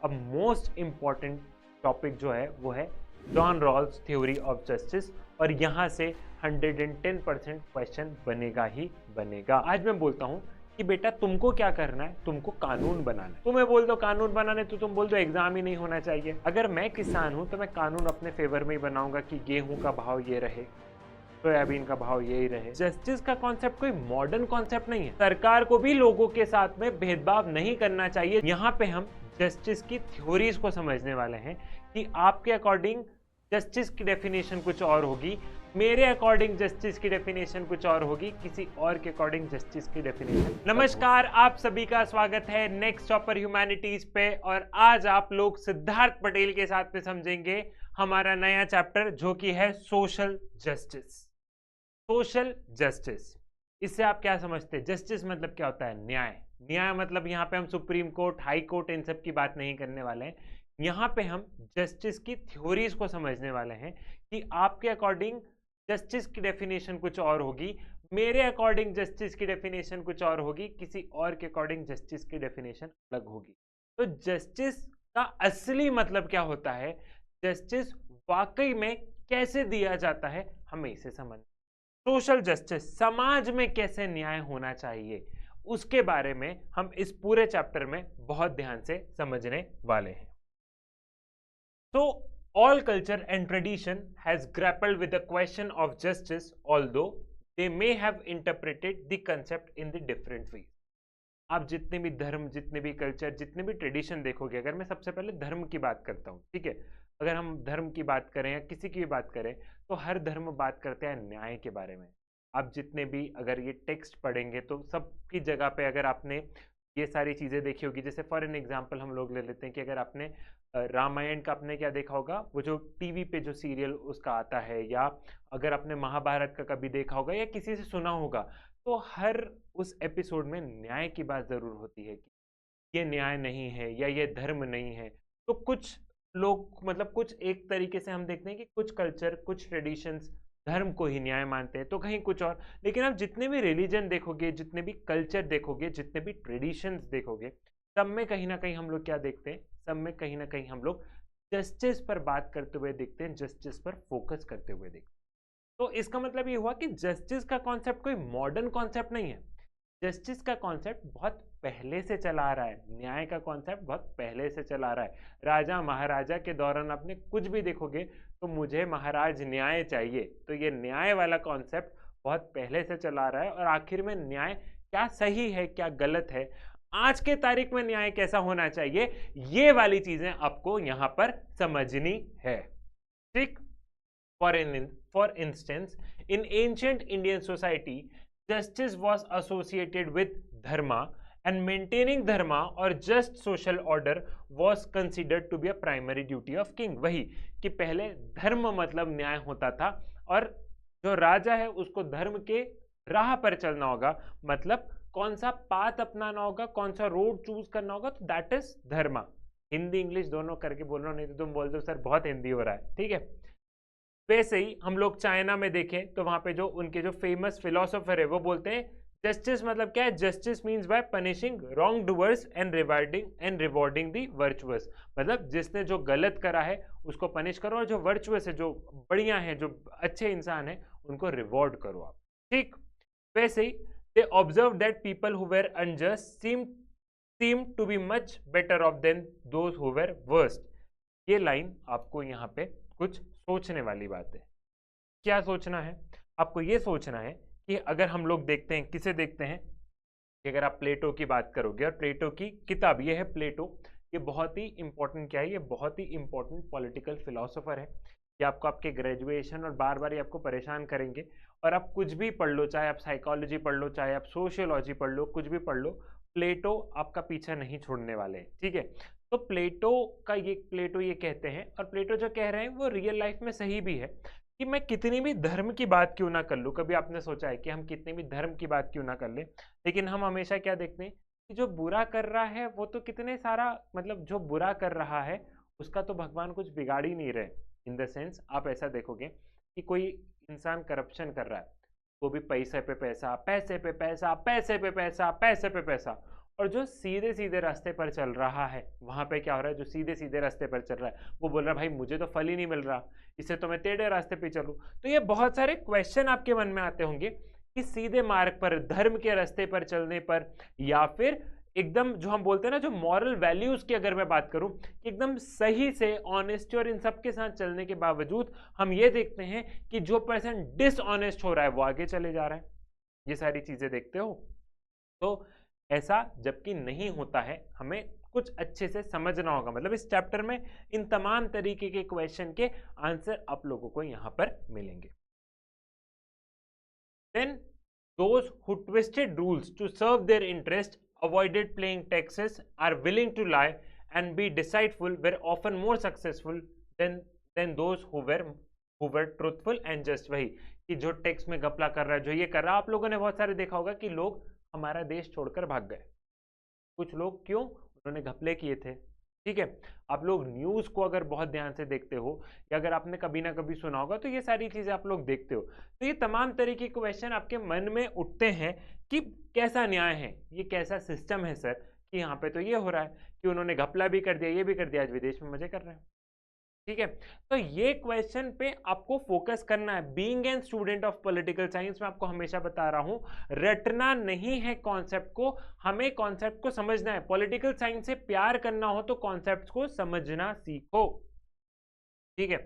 अब most important topic जो है वो है John Rawls theory of justice, और यहाँ से 110% क्वेश्चन बनेगा ही बनेगा। आज मैं बोलता हूँ कि बेटा तुमको क्या करना है, तुमको कानून बनाना है। तुम्हें बोल दो कानून बनाने तो तुम बोल दो एग्जाम ही नहीं होना चाहिए। अगर मैं किसान हूं तो मैं कानून अपने फेवर में ही बनाऊंगा कि गेहूं का भाव ये रहे, सोयाबीन का भाव यही रहे। जस्टिस का कॉन्सेप्ट कोई मॉडर्न कॉन्सेप्ट नहीं है। सरकार को भी लोगों के साथ में भेदभाव नहीं करना चाहिए। यहाँ पे हम जस्टिस की थ्योरीज को समझने वाले हैं कि आपके अकॉर्डिंग जस्टिस की डेफिनेशन कुछ और होगी, मेरे अकॉर्डिंग जस्टिस की डेफिनेशन कुछ और होगी, किसी और के अकॉर्डिंग जस्टिस की डेफिनेशन। नमस्कार, आप सभी का स्वागत है नेक्स्ट टॉपर ह्यूमैनिटीज पे, और आज आप लोग सिद्धार्थ पटेल के साथ में समझेंगे हमारा नया चैप्टर जो कि है सोशल जस्टिस। सोशल जस्टिस, इससे आप क्या समझते हैं? जस्टिस मतलब क्या होता है? न्याय। न्याय मतलब यहाँ पे हम सुप्रीम कोर्ट, हाई कोर्ट, इन सब की बात नहीं करने वाले हैं। यहाँ पे हम जस्टिस की थ्योरीज को समझने वाले हैं कि आपके अकॉर्डिंग जस्टिस की डेफिनेशन कुछ और होगी, मेरे अकॉर्डिंग जस्टिस की डेफिनेशन कुछ और होगी, किसी और के अकॉर्डिंग जस्टिस की डेफिनेशन अलग होगी। तो जस्टिस का असली मतलब क्या होता है, जस्टिस वाकई में कैसे दिया जाता है, हमें इसे समझ। सोशल जस्टिस, समाज में कैसे न्याय होना चाहिए, उसके बारे में हम इस पूरे चैप्टर में बहुत ध्यान से समझने वाले हैं। तो all culture and tradition has grappled with the question of justice, although they may have interpreted the concept in the different ways. आप जितने भी धर्म, जितने भी कल्चर, जितने भी ट्रेडिशन देखोगे, अगर मैं सबसे पहले धर्म की बात करता हूँ, ठीक है, अगर हम धर्म की बात करें या किसी की भी बात करें तो हर धर्म बात करते हैं न्याय के बारे में। आप जितने भी अगर ये टेक्स्ट पढ़ेंगे तो सबकी जगह पे अगर आपने ये सारी चीज़ें देखी होगी, जैसे फॉर एन एग्जांपल हम लोग ले लेते हैं कि अगर आपने रामायण का आपने क्या देखा होगा, वो जो टीवी पे जो सीरियल उसका आता है, या अगर आपने महाभारत का कभी देखा होगा या किसी से सुना होगा, तो हर उस एपिसोड में न्याय की बात ज़रूर होती है कि ये न्याय नहीं है या ये धर्म नहीं है। तो कुछ लोग मतलब कुछ एक तरीके से हम देखते हैं कि कुछ कल्चर, कुछ ट्रेडिशंस धर्म को ही न्याय मानते हैं, तो कहीं कुछ और। लेकिन आप जितने भी रिलीजन देखोगे, जितने भी कल्चर देखोगे, जितने भी ट्रेडिशंस देखोगे, सब में कहीं ना कहीं हम लोग क्या देखते हैं, सब में कहीं ना कहीं हम लोग जस्टिस पर बात करते हुए देखते हैं, जस्टिस पर फोकस करते हुए देखते हैं। तो इसका मतलब ये हुआ कि जस्टिस का कॉन्सेप्ट कोई मॉडर्न कॉन्सेप्ट नहीं है। जस्टिस का कॉन्सेप्ट बहुत पहले से चला आ रहा है, न्याय का कॉन्सेप्ट बहुत पहले से चला आ रहा है। राजा महाराजा के दौरान आपने कुछ भी देखोगे तो मुझे महाराज न्याय चाहिए, तो ये न्याय वाला कॉन्सेप्ट बहुत पहले से चला आ रहा है। और आखिर में न्याय क्या सही है, क्या गलत है, आज के तारीख में न्याय कैसा होना चाहिए, ये वाली चीजें आपको यहां पर समझनी है, ठीक। For instance, in ancient Indian society justice was associated with dharma, and maintaining dharma or just social order was considered to be a primary duty of king। वही कि पहले धर्म मतलब न्याय होता था, और जो राजा है उसको धर्म के राह पर चलना होगा, मतलब कौन सा पाथ अपनाना होगा, कौन सा रोड चूज करना होगा, तो that is Dharma. Hindi English दोनों करके बोल रहा हूं, नहीं तो तुम बोल दो सर बहुत हिंदी हो रहा है, ठीक है। वैसे ही हम लोग चाइना में देखें तो वहां पे जो उनके जो फेमस फिलोसोफर है वो बोलते हैं जस्टिस मतलब क्या है, justice means by punishing wrongdoers and rewarding the virtuous. मतलब जिसने जो गलत करा है उसको पनिश करो, और जो वर्चुअस है, जो बढ़िया है, जो अच्छे इंसान है, उनको रिवॉर्ड करो आप, ठीक। वैसे ही they observe that people who were unjust seem to be much better off than those who were worst. ये लाइन आपको यहाँ पे कुछ सोचने वाली बात है। क्या सोचना है आपको? ये सोचना है कि अगर हम लोग देखते हैं, किसे देखते हैं, कि अगर आप प्लेटो की बात करोगे, और प्लेटो की किताब ये है प्लेटो, ये बहुत ही इंपॉर्टेंट क्या है, ये बहुत ही इंपॉर्टेंट पॉलिटिकल फिलोसोफर है। ये आपको आपके ग्रेजुएशन और बार बार ये आपको परेशान करेंगे, और आप कुछ भी पढ़ लो, चाहे आप साइकोलॉजी पढ़ लो, चाहे आप सोशियोलॉजी पढ़ लो, कुछ भी पढ़ लो, प्लेटो आपका पीछा नहीं छोड़ने वाले हैं, ठीक है। तो प्लेटो ये कहते हैं, और प्लेटो जो कह रहे हैं वो रियल लाइफ में सही भी है, कि मैं कितनी भी धर्म की बात क्यों ना कर लूँ। कभी आपने सोचा है कि हम कितनी भी धर्म की बात क्यों ना कर ले, लेकिन हम हमेशा क्या देखते हैं कि जो बुरा कर रहा है वो तो कितने सारा, मतलब जो बुरा कर रहा है उसका तो भगवान कुछ बिगाड़ ही नहीं रहे। इन द सेंस आप ऐसा देखोगे कि कोई इंसान करप्शन कर रहा है, वो भी पैसे पे पैसा, पैसे पे पैसा, पैसे पे पैसा, पैसे पे पैसा, और जो सीधे सीधे रास्ते पर चल रहा है वहां पे क्या हो रहा है, जो सीधे सीधे रास्ते पर चल रहा है वो बोल रहा है भाई मुझे तो फल ही नहीं मिल रहा, इससे तो मैं टेढ़े रास्ते पे चलूं। तो ये बहुत सारे क्वेश्चन आपके मन में आते होंगे कि सीधे मार्ग पर, धर्म के रास्ते पर चलने पर, या फिर एकदम जो हम बोलते हैं ना, जो मॉरल वैल्यूज की अगर मैं बात करूं, एकदम सही से ऑनेस्टी और इन सब के साथ चलने के बावजूद हम ये देखते हैं कि जो पर्सन डिसऑनेस्ट हो रहा है वो आगे चले जा रहा है। ये सारी चीजें देखते हो। तो ऐसा जबकि नहीं होता है, हमें कुछ अच्छे से समझना होगा। मतलब इस चैप्टर में इन तमाम तरीके के क्वेश्चन के आंसर आप लोगों को यहां पर मिलेंगे। Then those who twisted rules to serve their interest, avoided paying taxes, are willing to lie and be deceitful were often more successful than those who were truthful and just। वही कि जो tax में घपला कर रहा है, जो ये कर रहा है, आप लोगों ने बहुत सारे देखा होगा कि लोग हमारा देश छोड़कर भाग गए। कुछ लोग क्यों? उन्होंने घपले किए थे। ठीक है, आप लोग न्यूज को अगर बहुत ध्यान से देखते हो या अगर आपने कभी ना कभी सुना होगा तो ये सारी चीजें आप लोग देखते हो। तो ये तमाम तरीके के क्वेश्चन आपके मन में उठते हैं कि कैसा न्याय है, ये कैसा सिस्टम है सर, कि यहाँ पे तो ये हो रहा है कि उन्होंने घपला भी कर दिया, ये भी कर दिया, आज विदेश में मजे कर रहे हैं। ठीक है, तो ये क्वेश्चन पे आपको फोकस करना है। Being an student of political science में आपको हमेशा बता रहा हूं, रटना नहीं है कॉन्सेप्ट को, हमें कॉन्सेप्ट को समझना है। पॉलिटिकल साइंस से प्यार करना हो तो कॉन्सेप्ट को समझना सीखो। ठीक है,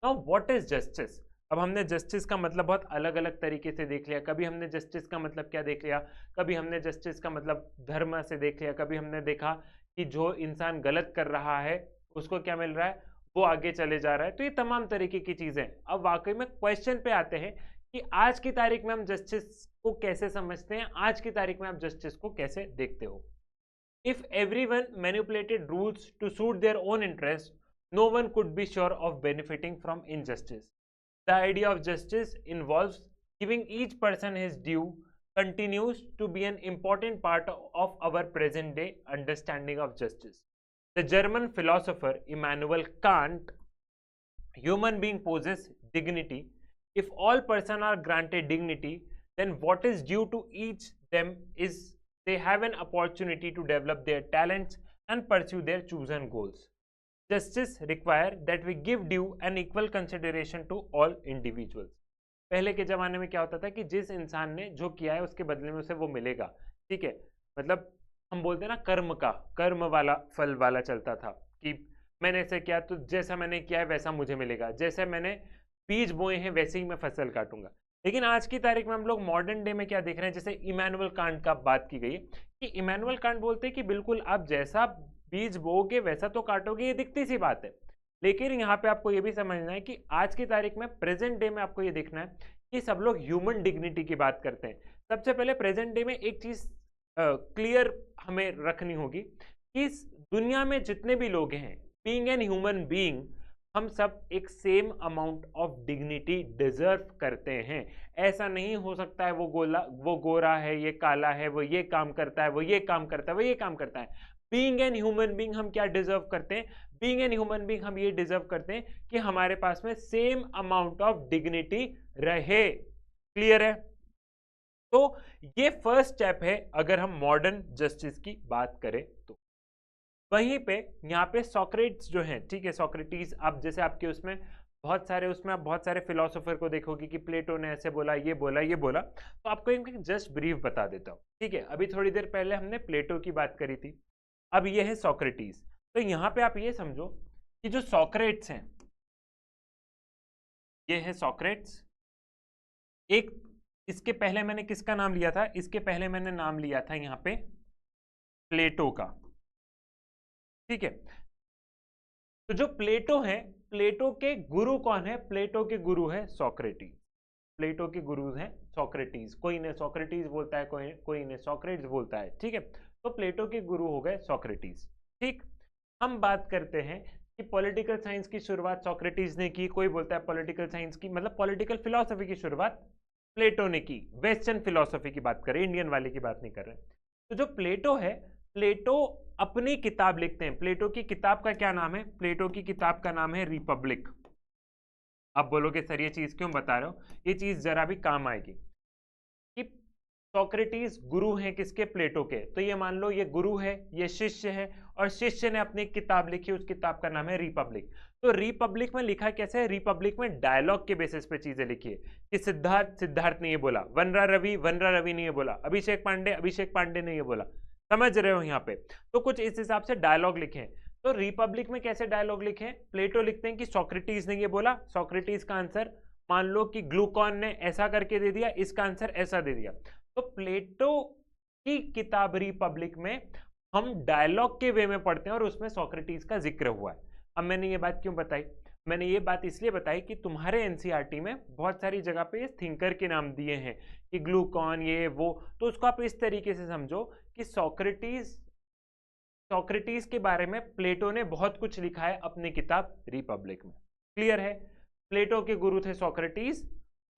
नाउ व्हाट इज जस्टिस। अब हमने जस्टिस का मतलब बहुत अलग अलग तरीके से देख लिया। कभी हमने जस्टिस का मतलब क्या देख लिया, कभी हमने जस्टिस का मतलब धर्म से देख लिया, कभी हमने देखा कि जो इंसान गलत कर रहा है उसको क्या मिल रहा है, वो आगे चले जा रहा है। तो ये तमाम तरीके की चीजें। अब वाकई में क्वेश्चन पे आते हैं कि आज की तारीख में हम जस्टिस को कैसे समझते हैं, आज की तारीख में आप जस्टिस को कैसे देखते हो। If everyone manipulated rules to suit their own interest, no one could be sure of benefiting from injustice. The idea of justice involves giving each person his due continues to be an important part of our present day understanding of justice. The German philosopher Immanuel Kant, human being possess dignity. If all persons are granted dignity, then what is due to each them is they have an opportunity to develop their talents and pursue their chosen goals. Justice requires that we give due and equal consideration to all individuals. पहले के जमाने में क्या होता था कि जिस इंसान ने जो किया है उसके बदले में उसे वो मिलेगा। ठीक है, मतलब हम बोलते हैं ना, कर्म वाला फल वाला चलता था कि मैंने ऐसे किया तो जैसा मैंने किया है वैसा मुझे मिलेगा, जैसे मैंने बीज बोए हैं वैसे ही मैं फसल काटूंगा। लेकिन आज की तारीख में हम लोग मॉडर्न डे में क्या देख रहे हैं, जैसे इमैनुअल कांट का बात की गई कि इमैनुअल कांट बोलते हैं कि बिल्कुल आप जैसा बीज बोओगे वैसा तो काटोगे, ये दिखती सी बात है। लेकिन यहाँ पे आपको ये भी समझना है कि आज की तारीख में, प्रेजेंट डे में आपको ये देखना है कि सब लोग ह्यूमन डिग्निटी की बात करते हैं। सबसे पहले प्रेजेंट डे में एक चीज क्लियर हमें रखनी होगी कि इस दुनिया में जितने भी लोग हैं, बीइंग एन ह्यूमन बीइंग, हम सब एक same amount of dignity deserve करते हैं। ऐसा नहीं हो सकता है वो गोरा है, ये काला है, वो ये काम करता है, वो ये काम करता है, वो ये काम करता है। बीइंग एन ह्यूमन बीइंग हम क्या डिजर्व करते हैं, बीइंग एन ह्यूमन बीइंग हम ये डिजर्व करते हैं कि हमारे पास में सेम अमाउंट ऑफ डिग्निटी रहे। क्लियर है? तो ये फर्स्ट स्टेप है अगर हम मॉडर्न जस्टिस की बात करें तो। वहीं पे यहाँ पे सॉक्रेट्स जो हैं, ठीक है, सॉक्रेटिस, आप जैसे आपके उसमें बहुत सारे फिलोसोफर को देखोगे कि प्लेटो ने ऐसे बोला, ये बोला, ये बोला। तो आपको इनका जस्ट ब्रीफ बता देता हूँ। ठीक है, अभी थोड़ी देर पहले हमने प्लेटो की बात करी थी, अब ये है सॉक्रेटिस। तो यहाँ पे आप ये समझो कि जो सॉक्रेट्स हैं, ये है सॉक्रेट्स। एक इसके पहले मैंने किसका नाम लिया था, इसके पहले मैंने नाम लिया था यहाँ पे प्लेटो का। ठीक है, तो जो प्लेटो है, प्लेटो के गुरु कौन है, प्लेटो के गुरु है सॉक्रेटिस। प्लेटो के गुरु हैं सॉक्रेटिस। कोई इन्हें सॉक्रेटिस बोलता है, कोई इन्हें सॉक्रेट्स बोलता है। ठीक है, तो प्लेटो के गुरु हो गए सॉक्रेटिस। ठीक, हम बात करते हैं कि पॉलिटिकल साइंस की शुरुआत सॉक्रेटिस ने की। कोई बोलता है पॉलिटिकल साइंस की मतलब पॉलिटिकल फिलॉसफी की शुरुआत प्लेटो ने की। वेस्टर्न फिलॉसफी की बात करें, इंडियन वाले की बात नहीं कर रहे। तो जो प्लेटो है, प्लेटो अपनी किताब लिखते हैं। प्लेटो की किताब का क्या नाम है, प्लेटो की किताब का नाम है रिपब्लिक। आप बोलोगे सर ये चीज क्यों बता रहे हो, ये चीज जरा भी काम आएगी कि सोक्रेटिस गुरु हैं किसके? प्लेटो के। तो ये मान लो ये गुरु है, ये शिष्य है, और शिष्य ने अपनी एक किताब लिखी, उस किताब का नाम है रिपब्लिक। तो रिपब्लिक में लिखा कैसे है? रिपब्लिक में डायलॉग के बेसिस पे चीजें लिखी है कि सिद्धार्थ ने ये बोला, वनरा रवि ने ये बोला, अभिषेक पांडे ने ये बोला। समझ रहे हो यहाँ पे? तो कुछ इस हिसाब से डायलॉग लिखे हैं। तो रिपब्लिक में कैसे डायलॉग लिखे हैं? प्लेटो लिखते हैं कि सोक्रेटिस ने ये बोला, सोक्रेटिस का आंसर मान लो कि ग्लूकॉन ने ऐसा करके दे दिया, इसका आंसर ऐसा दे दिया। तो प्लेटो की किताब रिपब्लिक में हम डायलॉग के वे में पढ़ते हैं और उसमें सोक्रेटिस का जिक्र हुआ है। अब मैंने ये बात क्यों बताई? मैंने ये बात इसलिए बताई कि तुम्हारे एनसीईआरटी में बहुत सारी जगह पे ये थिंकर के नाम दिए हैं कि ग्लूकॉन ये वो, तो उसको आप इस तरीके से समझो कि सोक्रेटिस के बारे में प्लेटो ने बहुत कुछ लिखा है अपनी किताब रिपब्लिक में। क्लियर है? प्लेटो के गुरु थे सोक्रेटिस,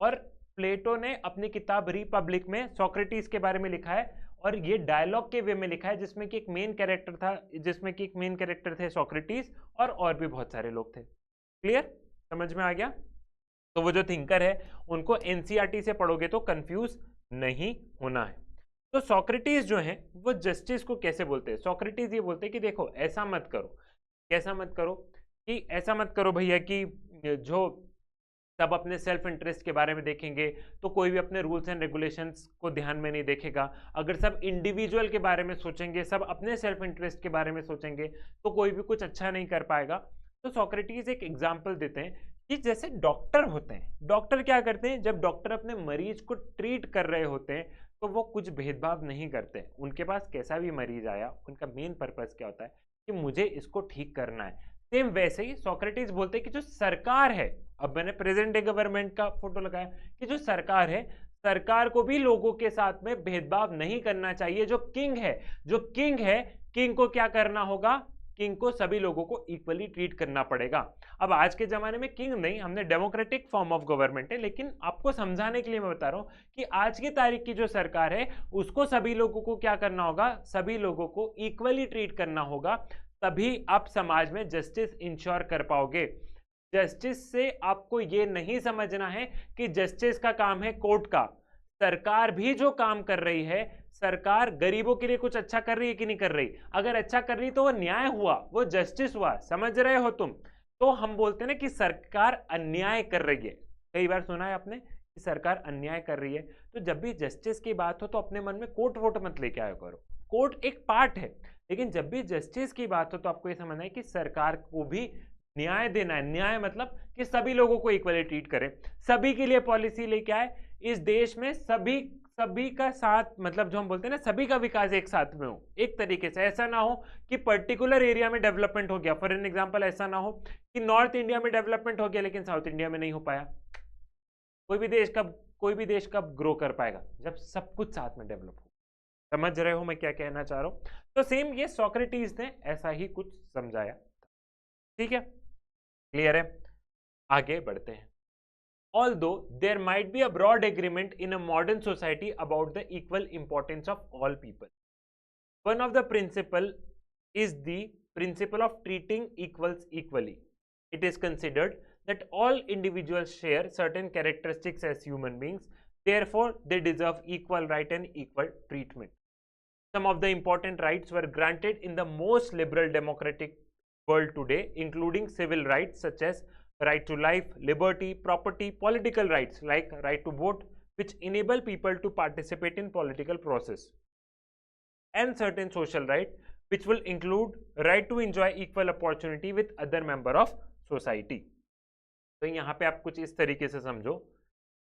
और प्लेटो ने अपनी किताब रिपब्लिक में सोक्रेटिस के बारे में लिखा है, और ये डायलॉग के वे में लिखा है, जिसमें कि एक मेन कैरेक्टर थे सोक्रेटिस, और भी बहुत सारे लोग थे। क्लियर? समझ में आ गया? तो वो जो थिंकर है उनको एनसीईआरटी से पढ़ोगे तो कंफ्यूज नहीं होना है। तो सोक्रेटिस जो है वो जस्टिस को कैसे बोलते हैं? सोक्रेटिस ये बोलते हैं कि देखो ऐसा मत करो। कैसा मत करो? कि ऐसा मत करो भैया कि जो सब अपने सेल्फ इंटरेस्ट के बारे में देखेंगे तो कोई भी अपने रूल्स एंड रेगुलेशंस को ध्यान में नहीं देखेगा। अगर सब इंडिविजुअल के बारे में सोचेंगे, सब अपने सेल्फ इंटरेस्ट के बारे में सोचेंगे, तो कोई भी कुछ अच्छा नहीं कर पाएगा। तो सोक्रेटिस एक एग्जाम्पल देते हैं कि जैसे डॉक्टर होते हैं, डॉक्टर क्या करते हैं? जब डॉक्टर अपने मरीज को ट्रीट कर रहे होते हैं तो वो कुछ भेदभाव नहीं करते। उनके पास कैसा भी मरीज आया, उनका मेन पर्पस क्या होता है कि मुझे इसको ठीक करना है। सेम वैसे ही सोक्रेटिस बोलते हैं कि जो सरकार है, अब मैंने प्रेजेंट डे गवर्नमेंट का फोटो लगाया, कि जो सरकार है, सरकार को भी लोगों के साथ में भेदभाव नहीं करना चाहिए। जो किंग है, किंग को क्या करना होगा? किंग को सभी लोगों को इक्वली ट्रीट करना पड़ेगा। अब आज के जमाने में किंग नहीं, हमने डेमोक्रेटिक फॉर्म ऑफ गवर्नमेंट है, लेकिन आपको समझाने के लिए मैं बता रहा हूं कि आज की तारीख की जो सरकार है उसको सभी लोगों को क्या करना होगा? सभी लोगों को इक्वली ट्रीट करना होगा, तभी आप समाज में जस्टिस इंश्योर कर पाओगे। जस्टिस से आपको ये नहीं समझना है कि जस्टिस का काम है कोर्ट का। सरकार भी जो काम कर रही है, सरकार गरीबों के लिए कुछ अच्छा कर रही है कि नहीं कर रही? अगर अच्छा कर रही तो वो न्याय हुआ, वो जस्टिस हुआ। समझ रहे हो तुम? तो हम बोलते हैं ना कि सरकार अन्याय कर रही है। कई बार सुना है आपने कि सरकार अन्याय कर रही है। तो जब भी जस्टिस की बात हो तो अपने मन में कोर्ट वोट मत लेके आया करो। कोर्ट एक पार्ट है, लेकिन जब भी जस्टिस की बात हो तो आपको ये समझना है कि सरकार को भी न्याय देना है। न्याय मतलब कि सभी लोगों को इक्वली ट्रीट करे, सभी के लिए पॉलिसी लेके आए, इस देश में सभी का साथ, मतलब जो हम बोलते हैं ना, सभी का विकास एक साथ में हो। एक तरीके से ऐसा ना हो कि पर्टिकुलर एरिया में डेवलपमेंट हो गया। फॉर एन एग्जांपल ऐसा ना हो कि नॉर्थ इंडिया में डेवलपमेंट हो गया लेकिन साउथ इंडिया में नहीं हो पाया। कोई भी देश कब ग्रो कर पाएगा? जब सब कुछ साथ में डेवलप हो। समझ रहे हो मैं क्या कहना चाह रहा हूं? तो सेम ये सोक्रेटिस ने ऐसा ही कुछ समझाया। ठीक है, क्लियर है? आगे बढ़ते हैं। Although there might be a broad agreement in a modern society about the equal importance of all people, one of the principle is the principle of treating equals equally. It is considered that all individuals share certain characteristics as human beings, therefore they deserve equal right and equal treatment. Some of the important rights were granted in the most liberal democratic world today, including civil rights such as right to life, liberty, property, political rights like right to vote, which enable people to participate in political process, and certain social rights which will include right to enjoy equal opportunity with other member of society. तो यहाँ पे आप कुछ इस तरीके से समझो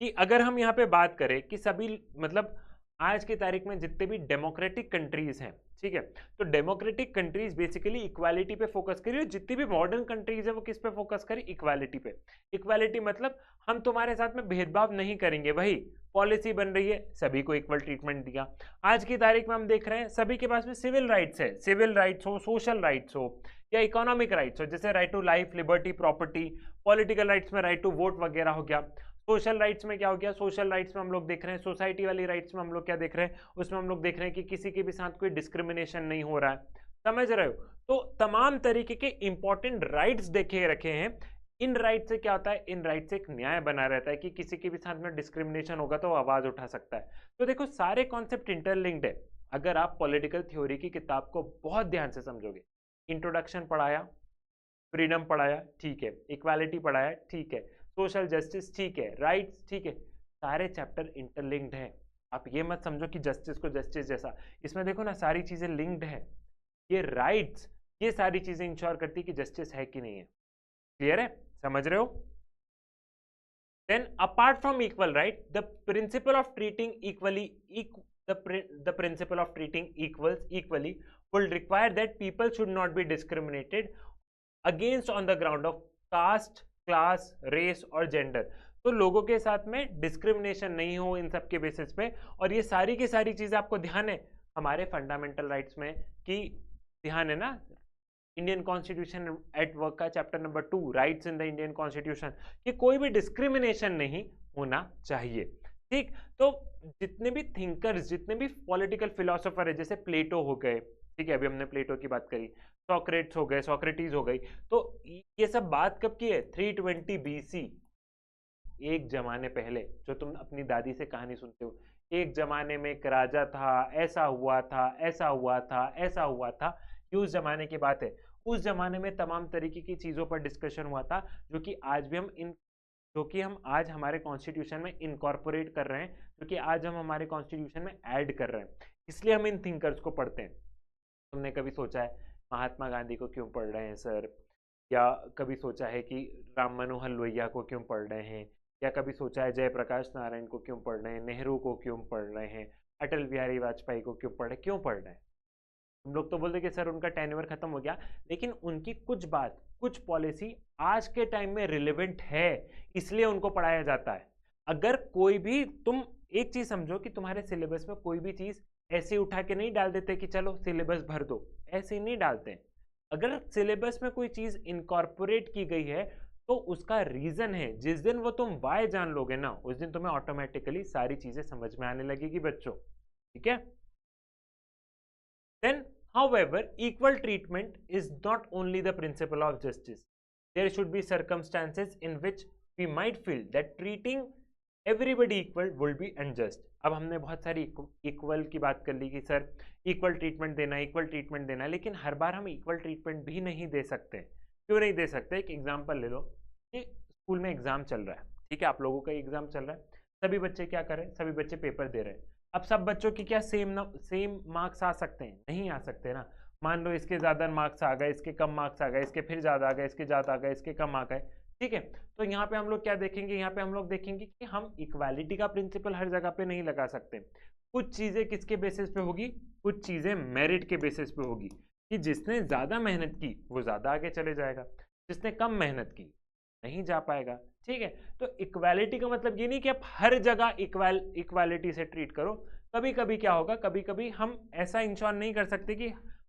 कि अगर हम यहाँ पे बात करें कि सभी, मतलब आज की तारीख में जितने भी डेमोक्रेटिक कंट्रीज हैं, ठीक है, तो डेमोक्रेटिक कंट्रीज बेसिकली इक्वालिटी पे फोकस करी, और जितनी भी मॉडर्न कंट्रीज है वो किस पे फोकस करी? इक्वालिटी पे। इक्वालिटी मतलब हम तुम्हारे साथ में भेदभाव नहीं करेंगे। वही पॉलिसी बन रही है, सभी को इक्वल ट्रीटमेंट दिया। आज की तारीख में हम देख रहे हैं सभी के पास में सिविल राइट्स है, सिविल राइट्स हो, सोशल राइट्स हो या इकोनॉमिक राइट्स हो, जैसे right to life, liberty, property, political rights में राइट टू वोट वगैरह हो गया। सोशल राइट्स में क्या हो गया? सोशल राइट्स में हम लोग देख रहे हैं, सोसाइटी वाली राइट्स में हम लोग क्या देख रहे हैं? उसमें हम लोग देख रहे हैं कि किसी के भी साथ कोई डिस्क्रिमिनेशन नहीं हो रहा है। समझ रहे हो? तो तमाम तरीके के इंपॉर्टेंट राइट्स देखे रखे हैं इन राइट से क्या होता है, इन राइट से एक न्याय बना रहता है कि किसी के भी साथ में डिस्क्रिमिनेशन होगा तो वो आवाज उठा सकता है। तो देखो सारे कॉन्सेप्ट इंटरलिंक्ड है। अगर आप पॉलिटिकल थ्योरी की किताब को बहुत ध्यान से समझोगे, इंट्रोडक्शन पढ़ाया, फ्रीडम पढ़ाया, ठीक है, इक्वालिटी पढ़ाया, ठीक है, सोशल जस्टिस, ठीक है, राइट्स, ठीक है, सारे चैप्टर इंटरलिंक्ड हैं। आप ये मत समझो कि जस्टिस को जस्टिस जैसा, इसमें देखो ना सारी चीजें लिंक्ड है। ये राइट्स, ये सारी चीजें इंश्योर करती है कि जस्टिस है कि नहीं है। क्लियर है, समझ रहे हो? Then apart from equal right, the principle of treating the principle of treating equals equally will require that people should not be discriminated against on the ground of caste, class, race और gender। तो लोगों के साथ में discrimination नहीं हो इन सब के बेसिस पे। और ये सारी की सारी चीजें आपको ध्यान है हमारे फंडामेंटल राइट्स में, कि ध्यान है ना इंडियन कॉन्स्टिट्यूशन एट वर्क का chapter number 2 rights in the Indian constitution, कि कोई भी डिस्क्रिमिनेशन नहीं होना चाहिए। ठीक, तो जितने भी थिंकर्स, जितने भी पॉलिटिकल फिलोसोफर है, जैसे प्लेटो हो गए, ठीक है, अभी हमने प्लेटो की बात करी, सोक्रेट्स हो गए, सोक्रेटिस हो गई, तो ये सब बात कब की है? 320 BC, एक जमाने पहले। जो तुम अपनी दादी से कहानी सुनते हो, एक जमाने में एक राजा था, ऐसा हुआ था, ऐसा हुआ था, ऐसा हुआ था, ये उस जमाने की बात है। उस जमाने में तमाम तरीके की चीजों पर डिस्कशन हुआ था, जो कि आज भी हम आज हमारे कॉन्स्टिट्यूशन में इनकॉर्पोरेट कर रहे हैं, जो कि आज हम हमारे कॉन्स्टिट्यूशन में ऐड कर रहे हैं। इसलिए हम इन थिंकर्स को पढ़ते हैं। तुमने कभी सोचा है महात्मा गांधी को क्यों पढ़ रहे हैं सर, या कभी सोचा है कि राम मनोहर लोहिया को क्यों पढ़ रहे हैं, या कभी सोचा है जयप्रकाश नारायण को क्यों पढ़ रहे हैं, नेहरू को क्यों पढ़ रहे हैं, अटल बिहारी वाजपेयी को क्यों पढ़ रहे हैं? हम लोग तो बोलते कि सर उनका टेन्योर खत्म हो गया, लेकिन उनकी कुछ बात, कुछ पॉलिसी आज के टाइम में रिलेवेंट है, इसलिए उनको पढ़ाया जाता है। अगर कोई भी, तुम एक चीज समझो कि तुम्हारे सिलेबस में कोई भी चीज ऐसे उठा के नहीं डाल देते कि चलो सिलेबस भर दो, ऐसे नहीं डालते। अगर सिलेबस में कोई चीज इनकॉर्पोरेट की गई है तो उसका रीजन है। जिस दिन वो तुम वाई जान लोगे ना, उस दिन तुम्हें ऑटोमेटिकली सारी चीजें समझ में आने लगेगी बच्चों। ठीक है? Then, however, equal treatment is not only the principle of justice. There should be circumstances in which we might feel that treating everybody equal would be unjust. अब हमने बहुत सारी इक्वल की बात कर ली कि सर इक्वल ट्रीटमेंट देना, equal treatment देना, लेकिन हर बार हम इक्वल ट्रीटमेंट भी नहीं दे सकते। क्यों नहीं दे सकते? एक एग्जांपल ले लो कि स्कूल में एग्जाम चल रहा है, ठीक है, आप लोगों का एग्जाम चल रहा है, सभी बच्चे क्या करें, सभी बच्चे पेपर दे रहे हैं। अब सब बच्चों की क्या सेम मार्क्स आ सकते हैं? नहीं आ सकते ना। मान लो इसके ज़्यादा मार्क्स आ गए, इसके कम मार्क्स आ गए, इसके फिर ज़्यादा आ गए, इसके ज़्यादा आ गए, इसके कम आ गए, ठीक है। तो यहाँ पे हम लोग क्या देखेंगे? यहाँ पे हम लोग देखेंगे कि हम इक्वालिटी का प्रिंसिपल हर जगह पे नहीं लगा सकते। कुछ चीज़ें किसके बेसिस पे होगी? कुछ चीज़ें मेरिट के बेसिस पे होगी, कि जिसने ज़्यादा मेहनत की वो ज़्यादा आगे चले जाएगा, जिसने कम मेहनत की नहीं जा पाएगा। ठीक है, तो इक्वालिटी का मतलब ये नहीं कि आप हर जगह इक्वालिटी से ट्रीट करो। कभी कभी क्या होगा, कभी कभी हम ऐसा इंश्योर नहीं कर सकते कि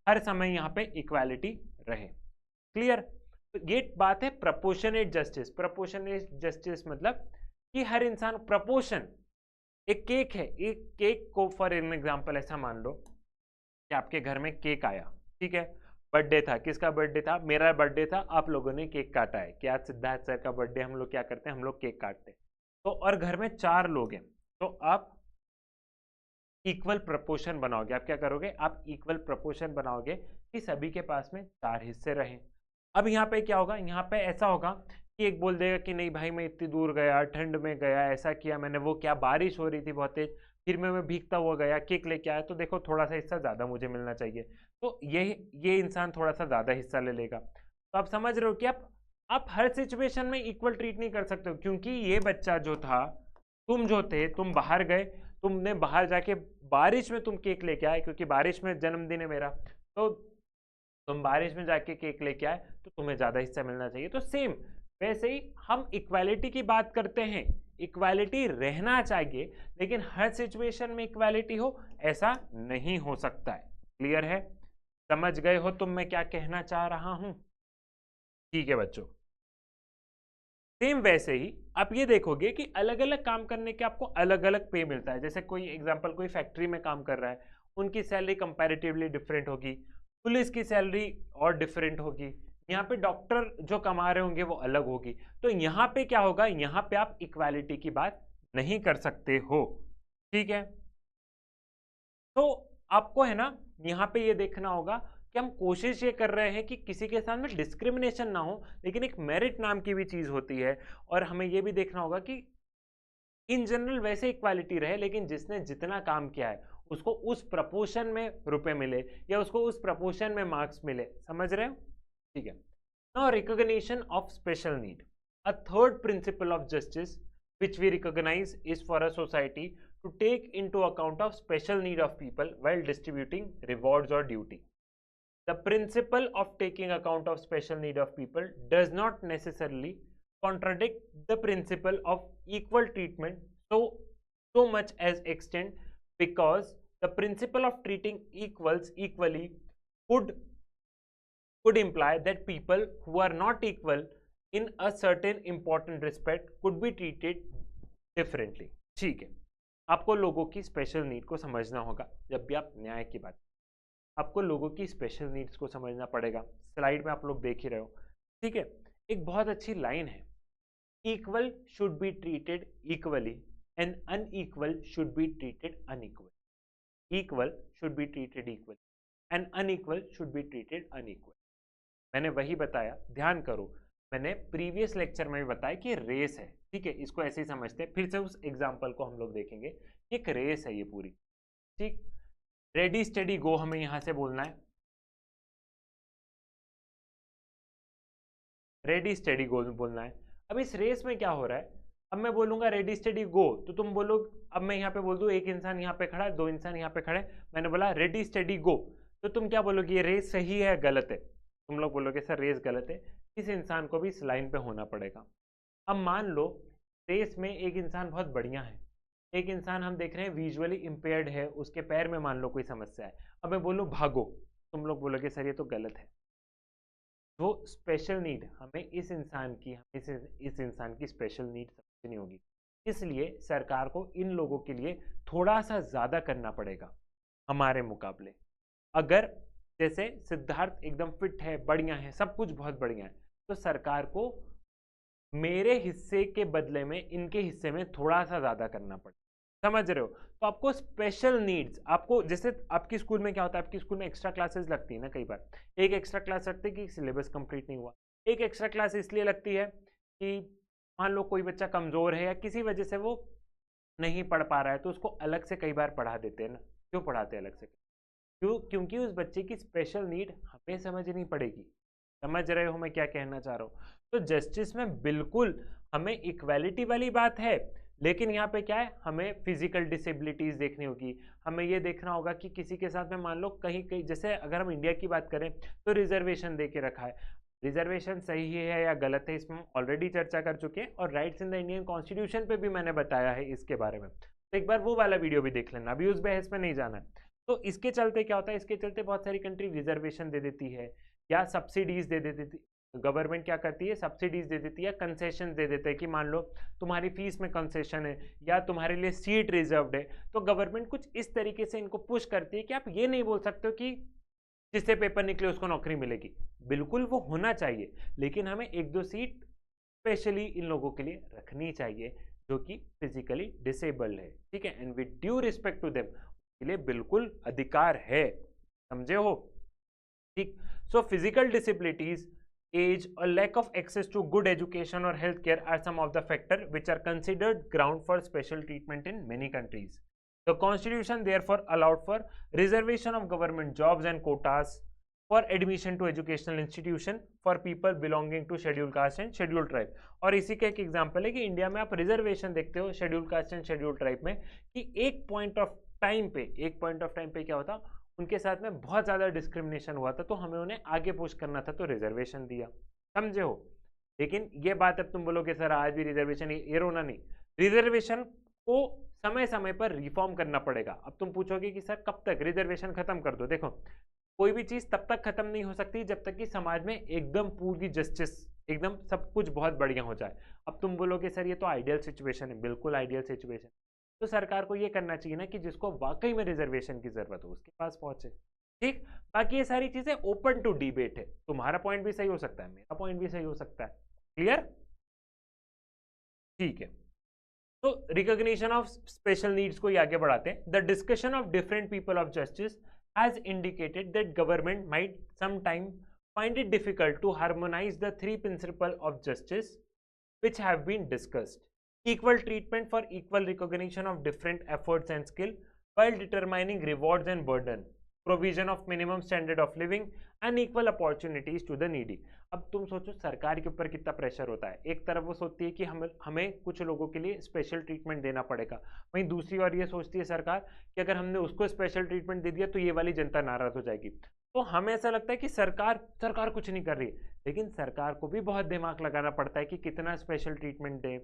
हर समय यहाँ पे इक्वालिटी रहे। क्लियर? तो ये बात है प्रपोर्शनेट जस्टिस। प्रपोर्शनेट जस्टिस मतलब कि हर इंसान प्रपोर्शन, एक केक है, एक केक को फॉर एन एग्जाम्पल ऐसा मान लो कि आपके घर में केक आया, ठीक है, बर्थडे था, किसका बर्थडे था? मेरा बर्थडे था, आप लोगों ने केक काटा है कि आज सिद्धार्थ सर का बर्थडे, हम लोग क्या करते हैं, हम लोग केक काटते हैं। तो और घर में 4 लोग हैं, तो आप इक्वल प्रपोर्शन बनाओगे। आप क्या करोगे? आप इक्वल प्रपोर्शन बनाओगे कि सभी के पास में 4 हिस्से रहें। अब यहाँ पे क्या होगा? यहाँ पे ऐसा होगा कि एक बोल देगा कि नहीं भाई मैं इतनी दूर गया, ठंड में गया, ऐसा किया मैंने, वो क्या बारिश हो रही थी बहुत तेज, फिर मैं भीगता हुआ गया, केक लेके आया, तो देखो थोड़ा सा हिस्सा ज़्यादा मुझे मिलना चाहिए। तो ये इंसान थोड़ा सा ज़्यादा हिस्सा ले लेगा। तो आप समझ रहे हो कि आप हर सिचुएशन में इक्वल ट्रीट नहीं कर सकते हो, क्योंकि ये बच्चा जो था, तुम जो थे, तुम बाहर गए, तुमने बाहर जाके बारिश में तुम केक लेके आए, क्योंकि बारिश में जन्मदिन है मेरा, तो तुम बारिश में जाके केक लेके आए, तो तुम्हें ज़्यादा हिस्सा मिलना चाहिए। तो सेम वैसे ही हम इक्वालिटी की बात करते हैं, इक्वालिटी रहना चाहिए, लेकिन हर सिचुएशन में इक्वालिटी हो ऐसा नहीं हो सकता है। क्लियर है? समझ गए हो तुम मैं क्या कहना चाह रहा हूं? ठीक है बच्चों, सेम वैसे ही आप ये देखोगे कि अलग अलग काम करने के आपको अलग अलग पे मिलता है। जैसे कोई एग्जांपल, कोई फैक्ट्री में काम कर रहा है, उनकी सैलरी कंपैरेटिवली डिफरेंट होगी, पुलिस की सैलरी और डिफरेंट होगी, यहाँ पे डॉक्टर जो कमा रहे होंगे वो अलग होगी। तो यहाँ पे क्या होगा, यहाँ पे आप इक्वालिटी की बात नहीं कर सकते हो, ठीक है। तो आपको है ना यहाँ पे ये देखना होगा कि हम कोशिश ये कर रहे हैं कि किसी के साथ में डिस्क्रिमिनेशन ना हो, लेकिन एक मेरिट नाम की भी चीज होती है। और हमें ये भी देखना होगा कि इन जनरल वैसे इक्वालिटी रहे, लेकिन जिसने जितना काम किया है उसको उस प्रपोर्शन में रुपए मिले या उसको उस प्रपोर्शन में मार्क्स मिले, समझ रहे हो, ठीक है। Now recognition of special need, a third principle of justice which we recognize is for a society to take into account of special need of people while distributing rewards or duty. The principle of taking account of special need of people does not necessarily contradict the principle of equal treatment so much as extent, because the principle of treating equals equally could imply that people who are not equal in a certain important respect could be treated differently. ठीक है, आपको लोगों की special need को समझना होगा। जब भी आप न्याय की बात, आपको लोगों की स्पेशल नीड्स को समझना पड़ेगा। स्लाइड में आप लोग देख ही रहे हो, ठीक है। एक बहुत अच्छी लाइन है, equal should be treated equally and unequal should be treated unequal. Equal should be treated equal and unequal should be treated unequal. मैंने वही बताया, ध्यान करो, मैंने प्रीवियस लेक्चर में भी बताया कि रेस है, ठीक है, इसको ऐसे ही समझते हैं। फिर से उस एग्जांपल को हम लोग देखेंगे। एक रेस है ये पूरी, ठीक। रेडी स्टेडी गो हमें यहां से बोलना है, रेडी स्टेडी गो बोलना है। अब इस रेस में क्या हो रहा है, अब मैं बोलूंगा रेडी स्टेडी गो, तो तुम बोलो, अब मैं यहाँ पे बोल दूं एक इंसान यहाँ पे खड़ा है, दो इंसान यहाँ पे खड़े, मैंने बोला रेडी स्टेडी गो, तो तुम क्या बोलोगे, ये रेस सही है गलत है? तुम लोग बोलोगे सर रेस गलत है, इस इंसान को भी इस लाइन पे होना पड़ेगा। अब मान लो रेस में एक इंसान बहुत बढ़िया है, एक इंसान हम देख रहे हैं विजुअली इम्पेयर्ड है, उसके पैर में मान लो कोई समस्या है। अब मैं बोलूँ भागो, तुम लोग बोलोगे सर ये तो गलत है। तो स्पेशल नीड हमें इस इंसान की, हमें इस इंसान की स्पेशल नीड समझनी होगी। इसलिए सरकार को इन लोगों के लिए थोड़ा सा ज़्यादा करना पड़ेगा हमारे मुकाबले। अगर जैसे सिद्धार्थ एकदम फिट है, बढ़िया है, सब कुछ बहुत बढ़िया है, तो सरकार को मेरे हिस्से के बदले में इनके हिस्से में थोड़ा सा ज़्यादा करना पड़ेगा, समझ रहे हो। तो आपको स्पेशल नीड्स, आपको जैसे आपकी स्कूल में क्या होता है, आपकी स्कूल में एक्स्ट्रा क्लासेस लगती है ना, कई बार एक एक्स्ट्रा क्लास लगती है कि सिलेबस कंप्लीट नहीं हुआ, एक एक्स्ट्रा क्लास इसलिए लगती है कि मान लो कोई बच्चा कमज़ोर है या किसी वजह से वो नहीं पढ़ पा रहा है, तो उसको अलग से कई बार पढ़ा देते हैं ना। क्यों पढ़ाते हैं अलग से? क्योंकि उस बच्चे की स्पेशल नीड हमें समझनी पड़ेगी। समझ रहे हो मैं क्या कहना चाह रहा हूँ? तो जस्टिस में बिल्कुल हमें इक्वालिटी वाली बात है, लेकिन यहाँ पे क्या है, हमें फिजिकल डिसेबिलिटीज देखनी होगी। हमें ये देखना होगा कि किसी के साथ में मान लो कहीं कहीं, जैसे अगर हम इंडिया की बात करें तो रिजर्वेशन दे के रखा है। रिजर्वेशन सही है या गलत है, इसमें ऑलरेडी चर्चा कर चुके हैं, और rights in the Indian constitution पे भी मैंने बताया है इसके बारे में, तो एक बार वो वाला वीडियो भी देख लेना, अभी उस बहस में नहीं जाना है। तो इसके चलते क्या होता है, इसके चलते बहुत सारी कंट्री रिजर्वेशन दे देती है या सब्सिडीज दे देती थी। गवर्नमेंट क्या करती है, सब्सिडीज दे देती है, कंसेशन दे देते हैं कि मान लो तुम्हारी फीस में कंसेशन है या तुम्हारे लिए सीट रिजर्व्ड है, तो गवर्नमेंट कुछ इस तरीके से इनको पुश करती है कि आप ये नहीं बोल सकते हो कि जिससे पेपर निकले उसको नौकरी मिलेगी। बिल्कुल वो होना चाहिए, लेकिन हमें एक दो सीट स्पेशली इन लोगों के लिए रखनी चाहिए जो कि फिजिकली डिसेबल्ड है, ठीक है, and with due respect to them, के लिए बिल्कुल अधिकार है, समझे हो, ठीक। So physical disabilities, age or lack of access to good education or healthcare are some of the factors which are considered ground for special treatment in many countries. The constitution therefore allowed for reservation of government jobs and quotas for admission to educational institution for people belonging to scheduled caste and scheduled tribe. और इसी का एक example है कि India में आप reservation देखते हो schedule caste and schedule tribe में कि एक पॉइंट ऑफ टाइम पे क्या होता, उनके साथ में बहुत ज़्यादा डिस्क्रिमिनेशन हुआ था, तो हमें उन्हें आगे पुश करना था, तो रिजर्वेशन दिया, समझे हो। लेकिन ये बात अब तुम बोलोगे सर आज भी रिजर्वेशन, ये रोना नहीं, रिजर्वेशन को समय समय पर रिफॉर्म करना पड़ेगा। अब तुम पूछोगे कि सर कब तक रिजर्वेशन खत्म कर दो, देखो कोई भी चीज़ तब तक खत्म नहीं हो सकती जब तक कि समाज में एकदम पूरी जस्टिस, एकदम सब कुछ बहुत बढ़िया हो जाए। अब तुम बोलोगे सर ये तो आइडियल सिचुएशन है, बिल्कुल आइडियल सिचुएशन। तो सरकार को ये करना चाहिए ना कि जिसको वाकई में रिजर्वेशन की जरूरत हो उसके पास पहुंचे, ठीक, बाकी ये सारी चीजें ओपन टू डिबेट है, तुम्हारा पॉइंट भी सही हो सकता है, मेरा पॉइंट भी सही हो सकता है। क्लियर? ठीक है, तो रिकॉग्निशन ऑफ स्पेशल नीड्स को ही आगे बढ़ाते हैं। The discussion of different people of justice has indicated that government might sometime find it difficult to harmonize the three principles of justice which have been discussed: equal treatment for equal recognition of different efforts and skill while determining rewards and burden, provision of minimum standard of living and equal opportunities to the needy। अब तुम सोचो सरकार के ऊपर कितना pressure होता है, एक तरफ वो सोचती है कि हमें कुछ लोगों के लिए स्पेशल ट्रीटमेंट देना पड़ेगा, वहीं दूसरी ओर ये सोचती है सरकार कि अगर हमने उसको स्पेशल ट्रीटमेंट दे दिया तो ये वाली जनता नाराज हो जाएगी। तो हमें ऐसा लगता है कि सरकार कुछ नहीं कर रही, लेकिन सरकार को भी बहुत दिमाग लगाना पड़ता है कि कितना स्पेशल ट्रीटमेंट दें।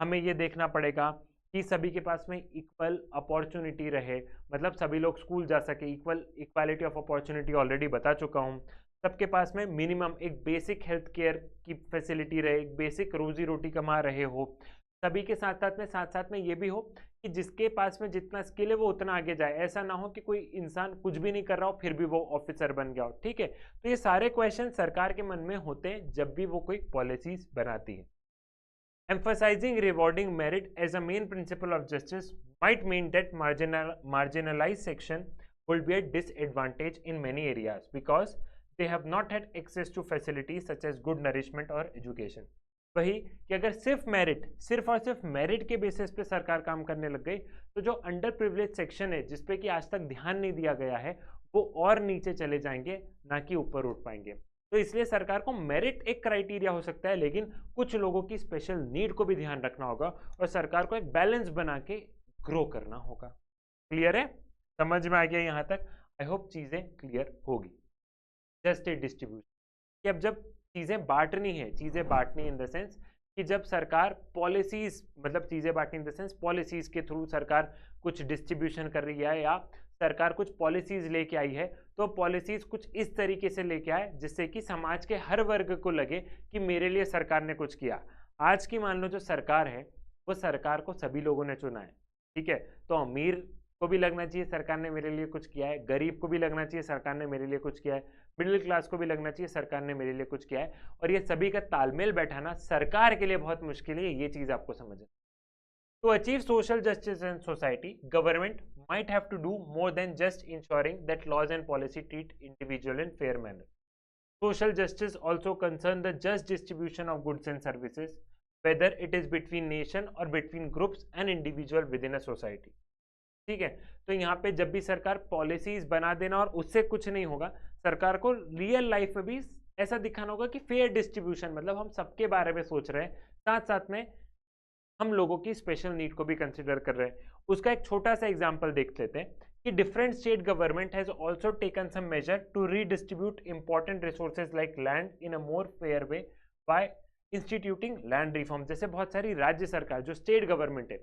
हमें ये देखना पड़ेगा कि सभी के पास में इक्वल अपॉर्चुनिटी रहे, मतलब सभी लोग स्कूल जा सके, इक्वालिटी ऑफ अपॉर्चुनिटी ऑलरेडी बता चुका हूँ। सबके पास में मिनिमम एक बेसिक हेल्थ केयर की फैसिलिटी रहे, एक बेसिक रोजी रोटी कमा रहे हो सभी के साथ साथ में ये भी हो कि जिसके पास में जितना स्किल है वो उतना आगे जाए। ऐसा ना हो कि कोई इंसान कुछ भी नहीं कर रहा हो फिर भी वो ऑफिसर बन गया हो। ठीक है, तो ये सारे क्वेश्चन सरकार के मन में होते हैं जब भी वो कोई पॉलिसीज बनाती है। Emphasizing rewarding merit as a main principle of justice might mean that marginalized section will be at disadvantage in many areas because they have not had access to facilities such as good nourishment or education। वही कि अगर सिर्फ और सिर्फ merit के basis पे सरकार काम करने लग गई तो जो अंडर प्रिविलेज सेक्शन है जिसपे कि आज तक ध्यान नहीं दिया गया है वो और नीचे चले जाएंगे, ना कि ऊपर उठ पाएंगे। तो इसलिए सरकार को मेरिट एक क्राइटेरिया हो सकता है, लेकिन कुछ लोगों की स्पेशल नीड को भी ध्यान रखना होगा और सरकार को एक बैलेंस बना के ग्रो करना होगा। क्लियर है? समझ में आ गया यहाँ तक? आई होप चीजें क्लियर होगी। जस्ट ए डिस्ट्रीब्यूशन कि अब जब चीजें बांटनी है, चीजें बांटनी इन द सेंस कि जब सरकार पॉलिसीज, मतलब चीजें बांटनी इन द सेंस पॉलिसीज के थ्रू सरकार कुछ डिस्ट्रीब्यूशन कर रही है या सरकार कुछ पॉलिसीज लेके आई है, तो पॉलिसीज कुछ इस तरीके से लेके आए जिससे कि समाज के हर वर्ग को लगे कि मेरे लिए सरकार ने कुछ किया। आज की मान लो जो सरकार है वो सरकार को सभी लोगों ने चुना है, ठीक है, तो अमीर को भी लगना चाहिए सरकार ने मेरे लिए कुछ किया है, गरीब को भी लगना चाहिए सरकार ने मेरे लिए कुछ किया है, मिडिल क्लास को भी लगना चाहिए सरकार ने मेरे लिए कुछ किया है, और ये सभी का तालमेल बैठाना सरकार के लिए बहुत मुश्किल है। ये चीज आपको समझना। To achieve social justice in society, government might have to do more than just ensuring that laws and policy treat individual in fair manner. Social justice also concern the just distribution of goods and services, whether it is between nation or between groups and individual within a society. ठीक है, तो यहाँ पे जब भी सरकार policies बना देना और उससे कुछ नहीं होगा, सरकार को रियल लाइफ में भी ऐसा दिखाना होगा कि फेयर डिस्ट्रीब्यूशन, मतलब हम सबके बारे में सोच रहे हैं, साथ साथ में हम लोगों की स्पेशल नीड को भी कंसिडर कर रहे हैं। उसका एक छोटा सा एग्जांपल देख लेते हैं कि different state government has also taken some measure to redistribute important resources like land in a more fair way by instituting land reform. जैसे बहुत सारी राज्य सरकार जो स्टेट गवर्नमेंट है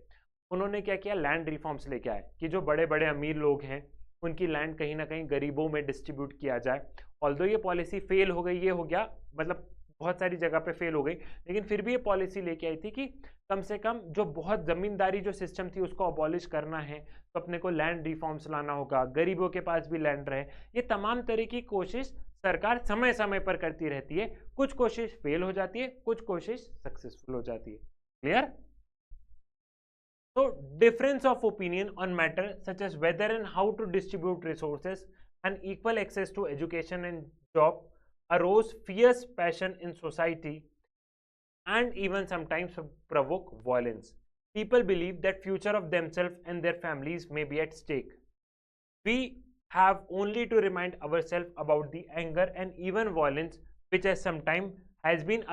उन्होंने क्या किया, लैंड रिफॉर्म्स लेके आए कि जो बड़े बड़े अमीर लोग हैं उनकी लैंड कहीं ना कहीं गरीबों में डिस्ट्रीब्यूट किया जाए। ऑल्दो ये पॉलिसी फेल हो गई, ये हो गया, मतलब बहुत सारी जगह पे फेल हो गई, लेकिन फिर भी ये पॉलिसी लेके आई थी कि कम से कम जो बहुत जमींदारी जो सिस्टम थी उसको अबॉलिश करना है तो अपने को लैंड रिफॉर्म्स लाना होगा, गरीबों के पास भी लैंड रहे। ये तमाम तरह की कोशिश सरकार समय समय पर करती रहती है, कुछ कोशिश फेल हो जाती है, कुछ कोशिश सक्सेसफुल हो जाती है। Clear? So difference of opinion on matter such as whether and how to distribute resources and equal access to education and job arose fierce passion in society and even sometimes provoke violence. People believe that future of themselves and their families may be at stake. We have only to remind ourselves about the anger and even violence which has sometimes has been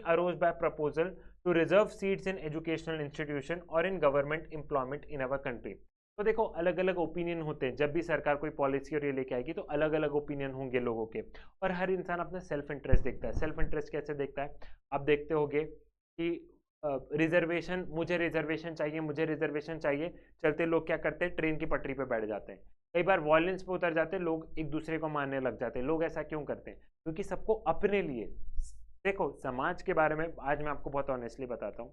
aroused by proposal to reserve seats in educational institution or in government employment in our country। तो देखो अलग अलग opinion होते हैं, जब भी सरकार कोई पॉलिसी और ये लेके आएगी तो अलग अलग ओपिनियन होंगे लोगों के, और हर इंसान अपना सेल्फ इंटरेस्ट देखता है। सेल्फ इंटरेस्ट कैसे देखता है? आप देखते होंगे कि रिजर्वेशन, मुझे रिजर्वेशन चाहिए, मुझे रिजर्वेशन चाहिए, चलते लोग क्या करते हैं, ट्रेन की पटरी पे बैठ जाते हैं, कई बार वॉयलेंस पे उतर जाते हैं, लोग एक दूसरे को मारने लग जाते हैं। लोग ऐसा क्यों करते हैं? क्योंकि सबको अपने लिए, देखो समाज के बारे में आज मैं आपको बहुत ऑनेस्टली बताता हूँ,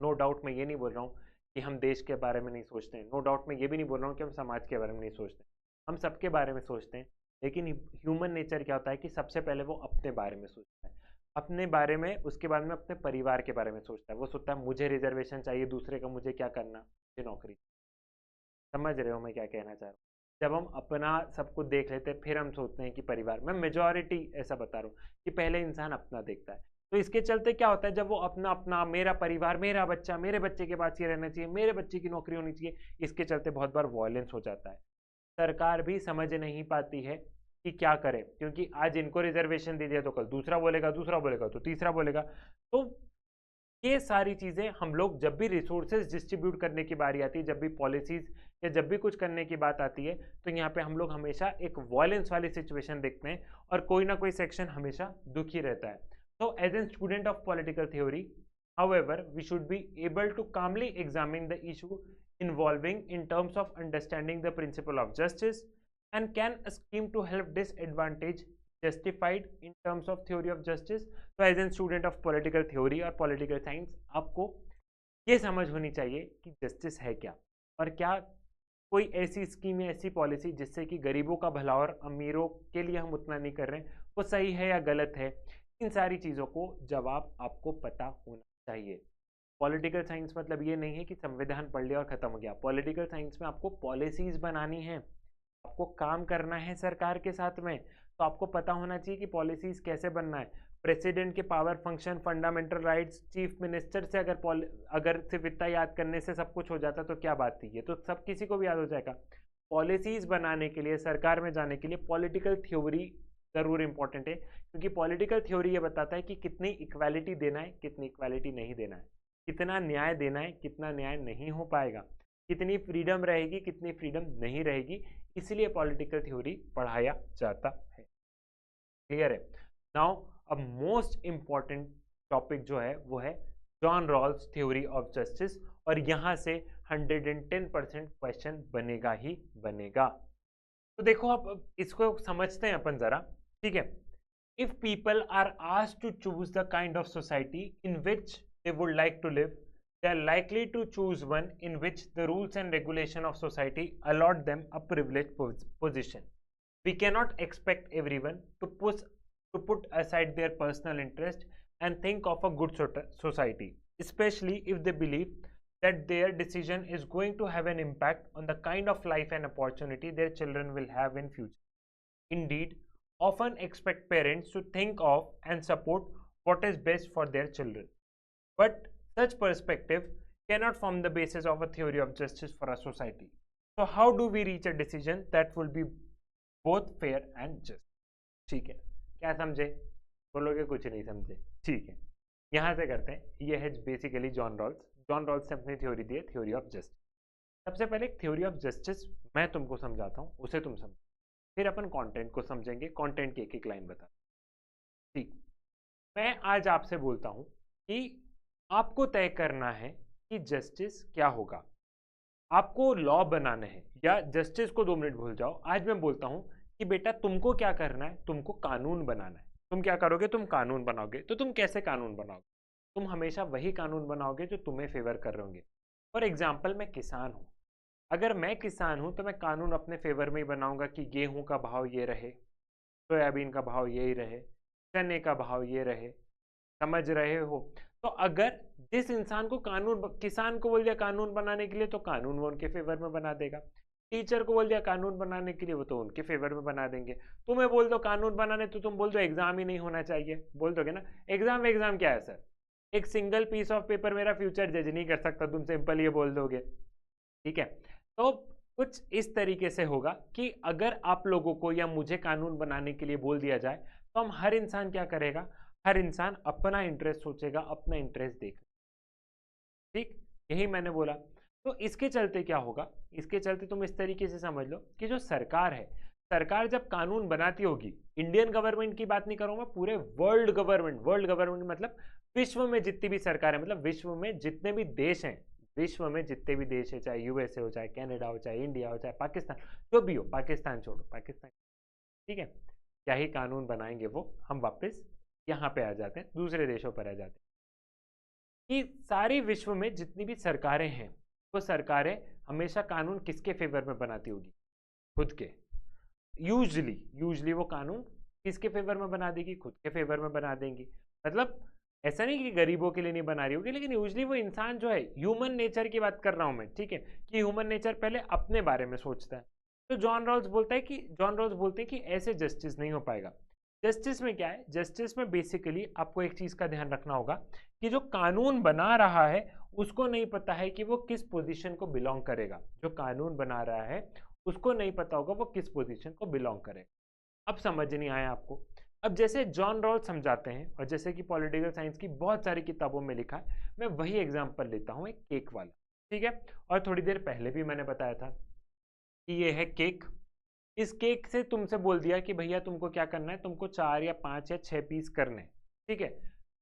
नो डाउट मैं ये नहीं बोल रहा हूँ कि हम देश के बारे में नहीं सोचते हैं, नो डाउट मैं ये भी नहीं बोल रहा हूँ कि हम समाज के बारे में नहीं सोचते, हम सबके बारे में सोचते हैं, लेकिन ह्यूमन नेचर क्या होता है कि सबसे पहले वो अपने बारे में सोचता है, अपने बारे में, उसके बाद में अपने परिवार के बारे में सोचता है। वो सोचता है मुझे रिजर्वेशन चाहिए, दूसरे का मुझे क्या करना, मुझे नौकरी। समझ रहे हो मैं क्या कहना चाह रहा हूँ? जब हम अपना सब कुछ देख लेते हैं फिर हम सोचते हैं कि परिवार। मैं मेजॉरिटी ऐसा बता रहा हूँ कि पहले इंसान अपना देखता है। तो इसके चलते क्या होता है, जब वो अपना अपना, मेरा परिवार, मेरा बच्चा, मेरे बच्चे के पास ये रहना चाहिए, मेरे बच्चे की नौकरी होनी चाहिए, इसके चलते बहुत बार वॉयलेंस हो जाता है। सरकार भी समझ नहीं पाती है कि क्या करे, क्योंकि आज इनको रिजर्वेशन दे दिया तो कल दूसरा बोलेगा, दूसरा बोलेगा तो तीसरा बोलेगा। तो ये सारी चीजें हम लोग जब भी रिसोर्सेज डिस्ट्रीब्यूट करने की बारी आती है, जब भी पॉलिसीज या जब भी कुछ करने की बात आती है, तो यहाँ पे हम लोग हमेशा एक वॉयलेंस वाली सिचुएशन देखते हैं और कोई ना कोई सेक्शन हमेशा दुखी रहता है। तो as an student of political theory, however, we should be able to calmly examine the issue involving in terms of understanding the principle of justice, and can a scheme to help disadvantage justified in terms of theory of justice। तो as an student of political theory और political science आपको ये समझ होनी चाहिए कि justice है क्या, और क्या कोई ऐसी स्कीम या ऐसी पॉलिसी जिससे कि गरीबों का भला और अमीरों के लिए हम उतना नहीं कर रहे हैं, वो सही है या गलत है। इन सारी चीज़ों को जवाब आपको पता होना चाहिए। पॉलिटिकल साइंस मतलब ये नहीं है कि संविधान पढ़ लिया और खत्म हो गया। पॉलिटिकल साइंस में आपको पॉलिसीज बनानी है, आपको काम करना है सरकार के साथ में, तो आपको पता होना चाहिए कि पॉलिसीज कैसे बनना है। प्रेसिडेंट के power, function, fundamental rights, chief minister से अगर सिर्फ इतना याद करने से सब कुछ हो जाता तो क्या बात थी, ये तो सब किसी को भी याद हो जाएगा। पॉलिसीज बनाने के लिए, सरकार में जाने के लिए पॉलिटिकल थ्योरी जरूर इंपॉर्टेंट है, क्योंकि पॉलिटिकल थ्योरी ये बताता है कि कितनी इक्वालिटी देना है, कितनी इक्वालिटी नहीं देना है, कितना न्याय देना है, कितना न्याय नहीं हो पाएगा, कितनी फ्रीडम रहेगी, कितनी फ्रीडम नहीं रहेगी। इसलिए पॉलिटिकल थ्योरी पढ़ाया जाता है। क्लियर है? नाउ अब मोस्ट इंपॉर्टेंट टॉपिक जो है वो है John Rawls theory of justice, और यहां से 110% क्वेश्चन बनेगा ही बनेगा। तो देखो अब इसको समझते हैं अपन जरा, ठीक है। If people are asked to choose the kind of society in which they would like to live, they are likely to choose one in which the rules and regulation of society allot them a privileged position. We cannot expect everyone to put aside their personal interest and think of a good society, especially if they believe that their decision is going to have an impact on the kind of life and opportunity their children will have in future. Indeed, often expect parents to think of and support what is best for their children. But such perspective cannot form the basis of a theory of justice for a society. So how do we reach a decision that will be both fair and just? ठीक है, क्या समझे? बोलोगे कुछ नहीं समझे, ठीक है। यहाँ से करते हैं, ये है basically John Rawls. John Rawls ने अपनी थ्योरी दी है, थ्योरी ऑफ जस्टिस। सबसे पहले एक थ्योरी ऑफ जस्टिस मैं तुमको समझाता हूँ, उसे तुम समझो, फिर अपन कंटेंट को समझेंगे, कंटेंट की एक एक लाइन बता। ठीक, मैं आज आपसे बोलता हूँ कि आपको तय करना है कि जस्टिस क्या होगा, आपको लॉ बनाना है, या जस्टिस को 2 मिनट भूल जाओ। आज मैं बोलता हूं कि बेटा तुमको क्या करना है, तुमको कानून बनाना है। तुम क्या करोगे? तुम कानून बनाओगे। तो तुम कैसे कानून बनाओगे? तुम हमेशा वही कानून बनाओगे जो तुम्हें फेवर कर रहे होंगे। फॉर एग्जाम्पल, मैं किसान हूं, अगर मैं किसान हूं तो मैं कानून अपने फेवर में ही बनाऊंगा कि गेहूं का भाव ये रहे, सोयाबीन का भाव यही रहे, चने का भाव ये रहे। समझ रहे हो? तो अगर जिस इंसान को कानून, किसान को बोल दिया कानून बनाने के लिए, तो कानून वो उनके फेवर में बना देगा। टीचर को बोल दिया कानून बनाने के लिए, वो तो उनके फेवर में बना देंगे। तुम्हें बोल दो कानून बनाने, तो तुम बोल दो एग्जाम ही नहीं होना चाहिए, बोल दोगे ना। एग्जाम एग्जाम क्या है सर? एक सिंगल पीस ऑफ पेपर मेरा फ्यूचर जज नहीं कर सकता, तुम सिंपल ये बोल दोगे। ठीक है, तो कुछ इस तरीके से होगा कि अगर आप लोगों को या मुझे कानून बनाने के लिए बोल दिया जाए, तो हम हर इंसान क्या करेगा? हर इंसान अपना इंटरेस्ट सोचेगा, अपना इंटरेस्ट देखेगा। ठीक, यही मैंने बोला। तो इसके चलते क्या होगा? इसके चलते तुम इस तरीके से समझ लो कि जो सरकार है, सरकार जब कानून बनाती होगी, इंडियन गवर्नमेंट की बात नहीं करूंगा, पूरे वर्ल्ड गवर्नमेंट, वर्ल्ड गवर्नमेंट मतलब विश्व में जितनी भी सरकार है, मतलब विश्व में जितने भी देश हैं, विश्व में जितने भी देश है, चाहे यूएसए हो, चाहे कनाडा हो, चाहे इंडिया हो, चाहे पाकिस्तान, जो भी हो, पाकिस्तान छोड़ो, पाकिस्तान, ठीक है, क्या ही कानून बनाएंगे वो। हम वापस यहाँ पे आ जाते हैं, दूसरे देशों पर आ जाते हैं कि सारी विश्व में जितनी भी सरकारें हैं, वो सरकारें हमेशा कानून किसके फेवर में बनाती होगी? खुद के। यूजली वो कानून किसके फेवर में बना देगी, खुद के फेवर में बना देंगी। मतलब ऐसा नहीं कि गरीबों के लिए नहीं बना रही होगी, लेकिन यूजली वो इंसान जो है, ह्यूमन नेचर की बात कर रहा हूं मैं, ठीक है, कि ह्यूमन नेचर पहले अपने बारे में सोचता है। तो जॉन रॉल्स बोलते हैं कि ऐसे जस्टिस नहीं हो पाएगा। जस्टिस में क्या है, जस्टिस में बेसिकली आपको एक चीज का ध्यान रखना होगा कि जो कानून बना रहा है उसको नहीं पता है कि वो किस पोजीशन को बिलोंग करेगा। जो कानून बना रहा है उसको नहीं पता होगा वो किस पोजीशन को बिलोंग करेगा। अब समझ नहीं आया आपको? अब जैसे जॉन रॉल्स समझाते हैं और जैसे कि पॉलिटिकल साइंस की बहुत सारी किताबों में लिखा है, मैं वही एग्जांपल लेता हूं, एक केक वाला, ठीक है। और थोड़ी देर पहले भी मैंने बताया था कि ये है केक। इस केक से तुमसे बोल दिया कि भैया तुमको क्या करना है, तुमको 4 या 5 या 6 पीस करने, ठीक है।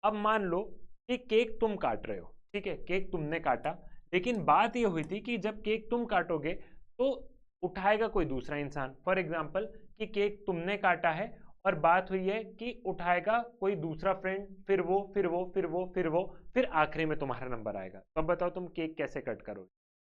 अब मान लो कि केक तुम काट रहे हो, ठीक है, केक तुमने काटा, लेकिन बात ये हुई थी कि जब केक तुम काटोगे तो उठाएगा कोई दूसरा इंसान। फॉर एग्जाम्पल कि केक तुमने काटा है और बात हुई है कि उठाएगा कोई दूसरा फ्रेंड, फिर आखिरी में तुम्हारा नंबर आएगा। तो अब बताओ तुम केक कैसे कट करोगे?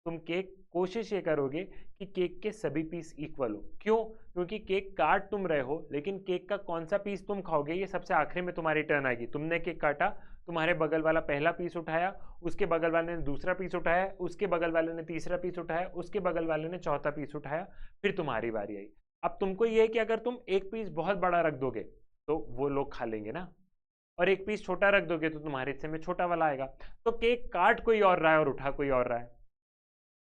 तुम केक कोशिश ये करोगे कि केक के सभी पीस इक्वल हो। क्यों? क्योंकि केक काट तुम रहे हो, लेकिन केक का कौन सा पीस तुम खाओगे ये सबसे आखिरी में तुम्हारी टर्न आएगी। तुमने केक काटा, तुम्हारे बगल वाला पहला पीस उठाया, उसके बगल वाले ने दूसरा पीस उठाया, उसके बगल वाले ने तीसरा पीस उठाया, उसके बगल वाले ने चौथा पीस उठाया, फिर तुम्हारी बारी आई। अब तुमको ये है कि अगर तुम एक पीस बहुत बड़ा रख दोगे तो वो लोग खा लेंगे ना, और एक पीस छोटा रख दोगे तो तुम्हारे हिस्से में छोटा वाला आएगा। तो केक काट कोई और रहा है और उठा कोई और रहा है,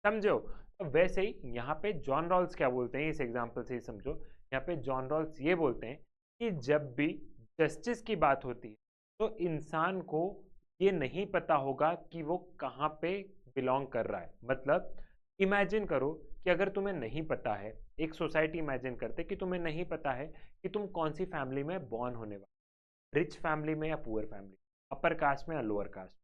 समझो? तो वैसे ही यहाँ पे जॉन रॉल्स क्या बोलते हैं, इस एग्जाम्पल से ही समझो। यहाँ पे जॉन रॉल्स ये बोलते हैं कि जब भी जस्टिस की बात होती है तो इंसान को ये नहीं पता होगा कि वो कहाँ पे बिलोंग कर रहा है। मतलब इमेजिन करो कि अगर तुम्हें नहीं पता है, एक सोसाइटी इमेजिन करते कि तुम्हें नहीं पता है कि तुम कौन सी फैमिली में बॉर्न होने वाले, रिच फैमिली में या पुअर फैमिली, अपर कास्ट में या लोअर कास्ट,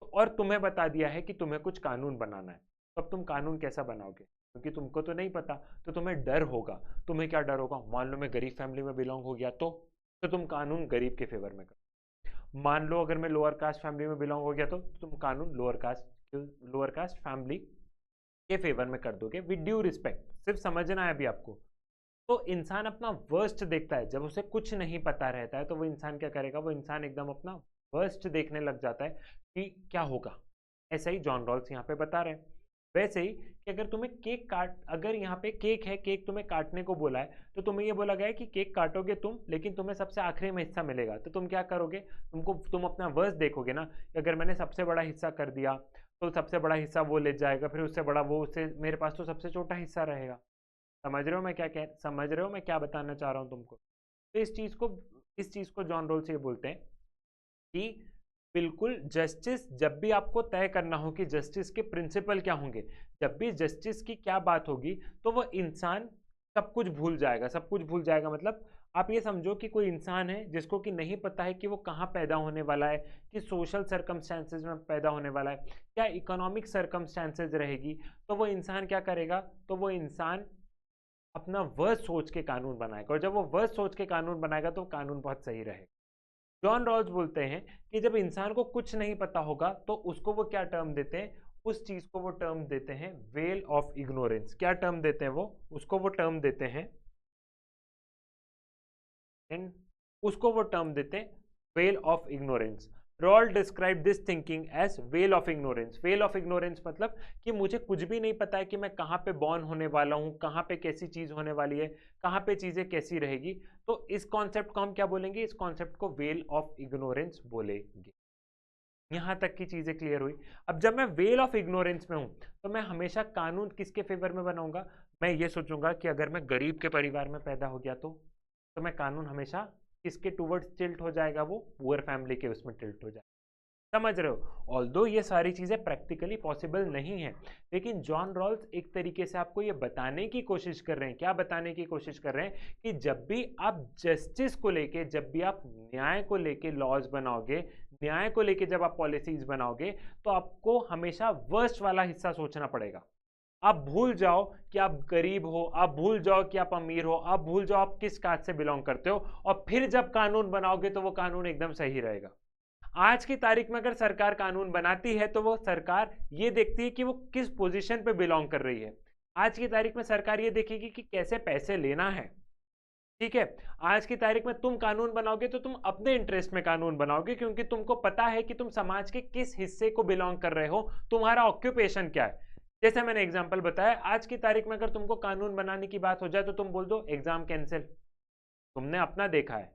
और तुम्हें बता दिया है कि तुम्हें कुछ कानून बनाना है। तो अब तुम कानून कैसा बनाओगे? क्योंकि तुमको तो नहीं पता, तो तुम्हें डर होगा। तुम्हें क्या डर होगा? मान लो मैं गरीब फैमिली में बिलोंग हो गया तो तुम कानून गरीब के फेवर में करो। मान लो अगर मैं लोअर कास्ट फैमिली में बिलोंग हो गया तो तुम कानून लोअर कास्ट फैमिली के फेवर में कर दोगे, विद ड्यू रिस्पेक्ट। सिर्फ समझना है अभी आपको। तो इंसान अपना वर्स्ट देखता है, जब उसे कुछ नहीं पता रहता है तो वो इंसान क्या करेगा, वो इंसान एकदम अपना वर्स्ट देखने लग जाता है कि क्या होगा। ऐसा ही जॉन रॉल्स यहाँ पे बता रहे हैं। वैसे ही कि अगर तुम्हें अगर यहाँ पे केक है, केक तुम्हें काटने को बोला है, तो तुम्हें ये बोला गया है कि केक काटोगे तुम, लेकिन तुम्हें सबसे आखिरी में हिस्सा मिलेगा। तो तुम क्या करोगे? तुम अपना वर्स्ट देखोगे ना, कि अगर मैंने सबसे बड़ा हिस्सा कर दिया तो सबसे बड़ा हिस्सा वो ले जाएगा, फिर उससे बड़ा वो, उससे मेरे पास तो सबसे छोटा हिस्सा रहेगा। समझ रहे हो मैं क्या बताना चाह रहा हूँ तुमको? तो इस चीज को जॉन रोल्स ये बोलते हैं कि बिल्कुल जस्टिस, जब भी आपको तय करना हो कि जस्टिस के प्रिंसिपल क्या होंगे, जब भी जस्टिस की क्या बात होगी, तो वो इंसान सब कुछ भूल जाएगा। सब कुछ भूल जाएगा मतलब आप ये समझो कि कोई इंसान है जिसको कि नहीं पता है कि वो कहाँ पैदा होने वाला है, कि सोशल सर्कमस्टेंसेज में पैदा होने वाला है, क्या इकोनॉमिक सर्कमस्टेंसेज रहेगी। तो वो इंसान क्या करेगा? तो वो इंसान अपना वर्स्ट सोच के कानून बनाएगा, और जब वो वर्स्ट सोच के कानून बनाएगा तो कानून बहुत सही रहेगा। जॉन रॉल्स बोलते हैं कि जब इंसान को कुछ नहीं पता होगा तो उसको वो क्या टर्म देते हैं? उस चीज को वो टर्म देते हैं वेल ऑफ इग्नोरेंस। क्या टर्म देते हैं वो टर्म देते हैं veil of ignorance. Rawl describe this thinking as veil of ignorance. Veil of ignorance मतलब कि मुझे कुछ भी नहीं पता है कि मैं कहाँ पे बॉर्न होने वाला हूँ, कहाँ पे कैसी चीज होने वाली है, कहाँ पे चीजें कैसी रहेगी। तो इस कॉन्सेप्ट को हम क्या बोलेंगे? इस कॉन्सेप्ट को वेल ऑफ इग्नोरेंस बोलेंगे। यहां तक की चीजें क्लियर हुई। अब जब मैं वेल ऑफ इग्नोरेंस में हूं तो मैं हमेशा कानून किसके फेवर में बनाऊंगा? मैं ये सोचूंगा कि अगर मैं गरीब के परिवार में पैदा हो गया तो मैं कानून हमेशा किसके टूवर्ड्स टिल्ट हो जाएगा? वो पुअर फैमिली के उसमें टिल्ट हो जाएगा। समझ रहे हो? ऑल्दो ये सारी चीजें प्रैक्टिकली पॉसिबल नहीं है, लेकिन जॉन रॉल्स एक तरीके से आपको ये बताने की कोशिश कर रहे हैं। क्या बताने की कोशिश कर रहे हैं? कि जब भी आप जस्टिस को लेके, जब भी आप न्याय को लेके लॉज बनाओगे, न्याय को लेके जब आप पॉलिसीज बनाओगे, तो आपको हमेशा वर्स्ट वाला हिस्सा सोचना पड़ेगा। आप भूल जाओ कि आप गरीब हो, आप भूल जाओ कि आप अमीर हो, आप भूल जाओ आप किस कास्ट से बिलोंग करते हो, और फिर जब कानून बनाओगे तो वो कानून एकदम सही रहेगा। आज की तारीख में अगर सरकार कानून बनाती है तो वो सरकार ये देखती है कि वो किस पोजीशन पे बिलोंग कर रही है। आज की तारीख में सरकार ये देखेगी कि कैसे पैसे लेना है, ठीक है, आज की तारीख में तुम कानून बनाओगे तो तुम अपने इंटरेस्ट में कानून बनाओगे, क्योंकि तुमको पता है कि तुम समाज के किस हिस्से को बिलोंग कर रहे हो, तुम्हारा ऑक्यूपेशन क्या है। जैसे मैंने एग्जांपल बताया, आज की तारीख में अगर तुमको कानून बनाने की बात हो जाए तो तुम बोल दो एग्जाम कैंसिल, तुमने अपना देखा है।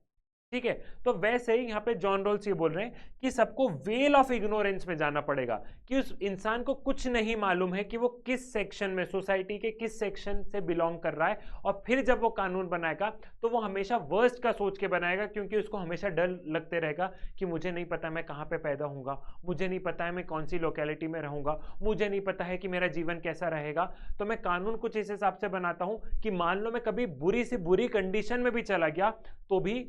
ठीक है, तो वैसे ही यहाँ पे जॉन रॉल्स ये बोल रहे हैं कि सबको वेल ऑफ इग्नोरेंस में जाना पड़ेगा, कि उस इंसान को कुछ नहीं मालूम है कि वो किस सेक्शन में, सोसाइटी के किस सेक्शन से बिलोंग कर रहा है, और फिर जब वो कानून बनाएगा तो वो हमेशा वर्स्ट का सोच के बनाएगा, क्योंकि उसको हमेशा डर लगते रहेगा कि मुझे नहीं पता मैं कहाँ पे पैदा होऊंगा, मुझे नहीं पता है मैं कौन सी लोकेलिटी में रहूंगा, मुझे नहीं पता है कि मेरा जीवन कैसा रहेगा। तो मैं कानून कुछ इस हिसाब से बनाता हूँ कि मान लो मैं कभी बुरी से बुरी कंडीशन में भी चला गया तो भी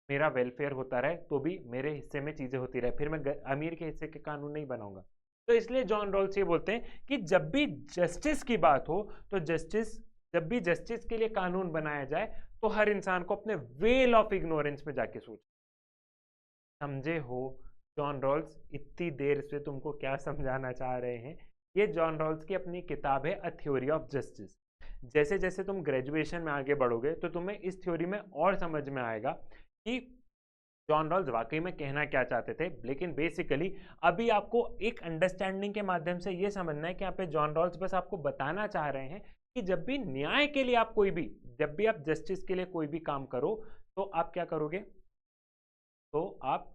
मेरा वेलफेयर होता रहे, तो भी मेरे हिस्से में चीजें होती रहे, फिर मैं अमीर के हिस्से के कानून नहीं बनाऊंगा। तो इसलिए जॉन रॉल्स ये बोलते हैं कि जब भी जस्टिस की बात हो तो जब भी जस्टिस के लिए कानून बनाया जाए तो हर इंसान को अपने वेल ऑफ इग्नोरेंस में जाके सोच। समझे हो जॉन रॉल्स इतनी देर से तुमको क्या समझाना चाह रहे हैं? ये जॉन रॉल्स की अपनी किताब है अ थ्योरी ऑफ जस्टिस। जैसे जैसे तुम ग्रेजुएशन में आगे बढ़ोगे तो तुम्हें इस थ्योरी में और समझ में आएगा कि जॉन रॉल्स वाकई में कहना क्या चाहते थे। लेकिन बेसिकली अभी आपको एक अंडरस्टैंडिंग के माध्यम से ये समझना है कि यहाँ पे जॉन रॉल्स बस आपको बताना चाह रहे हैं कि जब भी न्याय के लिए आप कोई भी, जब भी आप जस्टिस के लिए कोई भी काम करो तो आप क्या करोगे, तो आप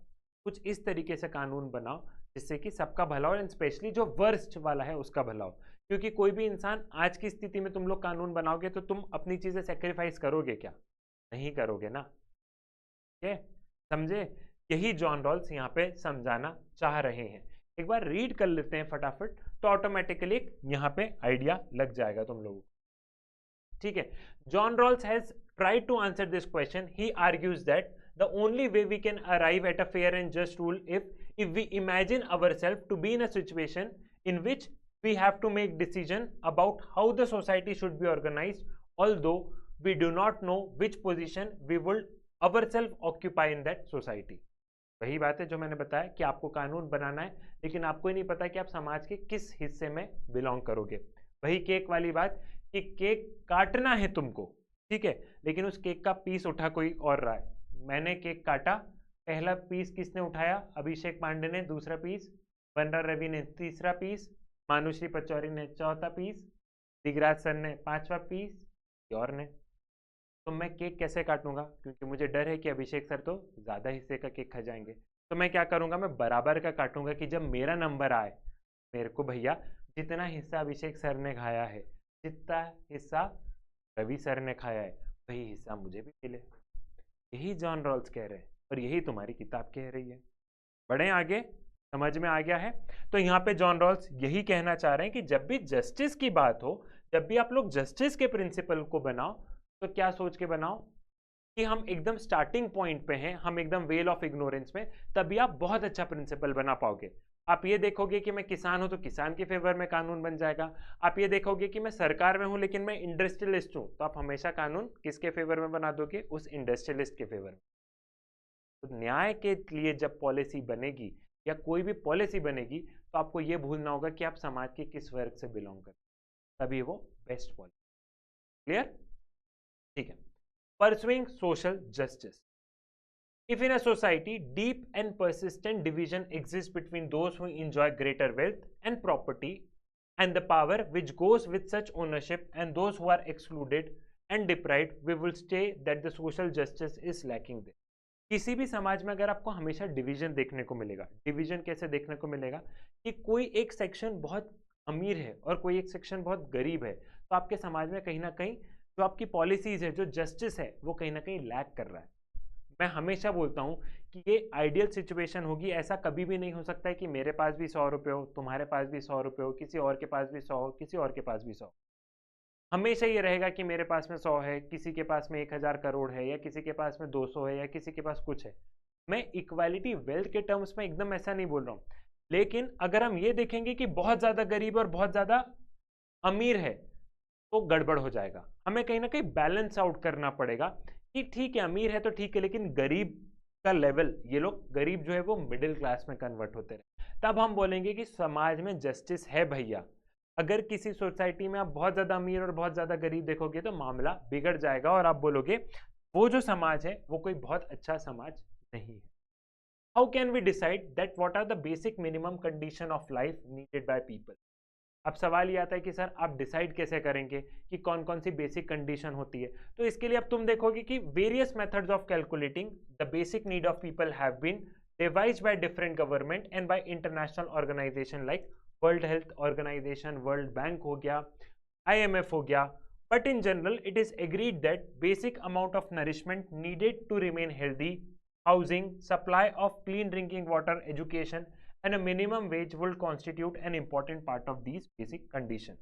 कुछ इस तरीके से कानून बनाओ जिससे कि सबका भला हो, एंड स्पेशली जो वर्स्ट वाला है उसका भला हो। क्योंकि कोई भी इंसान, आज की स्थिति में तुम लोग कानून बनाओगे तो तुम अपनी चीजें सेक्रीफाइस करोगे क्या? नहीं करोगे ना। ठीक है, समझे? यही जॉन रॉल्स यहाँ पे समझाना चाह रहे हैं। एक बार रीड कर लेते हैं फटाफट, तो ऑटोमेटिकली यहाँ पे आइडिया लग जाएगा तुम लोगों को। ठीक है, John Rawls has tried to answer this question. He argues that the only way we can arrive at a fair and just rule if we imagine ourselves to be in a situation in which we have to make decision about how the society should be organized, although we do not know which position we will ourselves occupy in that society. वही बात है जो मैंने बताया कि आपको कानून बनाना है लेकिन आपको ही नहीं पता कि आप समाज के किस हिस्से में बिलोंग करोगे। वही केक वाली बात कि केक काटना है तुमको, ठीक है, लेकिन उस केक का पीस उठा कोई और रहा है। मैंने केक काटा, पहला पीस किसने उठाया? अभिषेक पांडे ने। दूसरा पीस बनरा रवि ने। तीसरा पीस मानुश्री पचौरी ने। चौथा पीस दिगराज सर ने। पांचवा पीस और ने। तो मैं केक कैसे काटूंगा? क्योंकि मुझे डर है कि अभिषेक सर तो ज़्यादा हिस्से का केक खा जाएंगे। तो मैं क्या करूंगा? मैं बराबर का काटूंगा कि जब मेरा नंबर आए, मेरे को भैया जितना हिस्सा अभिषेक सर ने खाया है, जितना हिस्सा रवि सर ने खाया है, वही हिस्सा मुझे भी मिले। यही जॉन रॉल्स कह रहे हैं और यही तुम्हारी किताब कह रही है। बढ़े आगे, समझ में आ गया है? तो यहाँ पे जॉन रॉल्स यही कहना चाह रहे हैं कि जब भी जस्टिस की बात हो, जब भी आप लोग जस्टिस के प्रिंसिपल को बनाओ तो क्या सोच के बनाओ कि हम एकदम स्टार्टिंग पॉइंट पे हैं, हम एकदम वेल ऑफ इग्नोरेंस में, तभी आप बहुत अच्छा प्रिंसिपल बना पाओगे। आप ये देखोगे कि मैं किसान हूं तो किसान के फेवर में कानून बन जाएगा। आप ये देखोगे कि मैं सरकार में हूं लेकिन मैं इंडस्ट्रियलिस्ट हूं, तो आप हमेशा कानून किसके फेवर में बना दोगे? उस इंडस्ट्रियलिस्ट के फेवर में। तो न्याय के लिए जब पॉलिसी बनेगी या कोई भी पॉलिसी बनेगी तो आपको ये भूलना होगा कि आप समाज के किस वर्ग से बिलोंग करते, तभी वो बेस्ट पॉलिसी। क्लियर? ठीक है। Pursuing social justice. If in a society deep and persistent division exists between those who enjoy greater wealth and property and the power which goes with such ownership and those who are excluded and deprived, we will say that the social justice is lacking there. किसी भी समाज में अगर आपको हमेशा division देखने को मिलेगा, डिवीजन कैसे देखने को मिलेगा कि कोई एक सेक्शन बहुत अमीर है और कोई एक सेक्शन बहुत गरीब है, तो आपके समाज में कहीं ना कहीं जो आपकी पॉलिसीज है, जो जस्टिस है, वो कहीं ना कहीं लैक कर रहा है। मैं हमेशा बोलता हूँ कि ये आइडियल सिचुएशन होगी। ऐसा कभी भी नहीं हो सकता है कि मेरे पास भी 100 रुपये हो, तुम्हारे पास भी 100 रुपये हो, किसी और के पास भी 100 हो, किसी और के पास भी 100। हमेशा ये रहेगा कि मेरे पास में 100 है, किसी के पास में 1000 करोड़ है, या किसी के पास में 200 है, या किसी के पास कुछ है। मैं इक्वालिटी वेल्थ के टर्म्स में एकदम ऐसा नहीं बोल रहा हूँ, लेकिन अगर हम ये देखेंगे कि बहुत ज़्यादा गरीब और बहुत ज़्यादा अमीर है तो गड़बड़ हो जाएगा। हमें कहीं ना कहीं बैलेंस आउट करना पड़ेगा कि ठीक है अमीर है तो ठीक है, लेकिन गरीब का लेवल, ये लोग गरीब जो है वो मिडिल क्लास में कन्वर्ट होते रहे, तब हम बोलेंगे कि समाज में जस्टिस है भैया। अगर किसी सोसाइटी में आप बहुत ज़्यादा अमीर और बहुत ज़्यादा गरीब देखोगे तो मामला बिगड़ जाएगा और आप बोलोगे वो जो समाज है वो कोई बहुत अच्छा समाज नहीं है। How can we decide that what are the basic minimum condition of life needed by people. अब सवाल ये आता है कि सर आप डिसाइड कैसे करेंगे कि कौन कौन सी बेसिक कंडीशन होती है। तो इसके लिए अब तुम देखोगे कि various methods of calculating the basic need of people have been devised by different government and by international organization like World Health Organization, World Bank हो गया, IMF हो गया। But in general it is agreed that basic amount of nourishment needed to remain healthy, housing, supply of clean drinking water, education, and a minimum wage will constitute an important part of these basic conditions.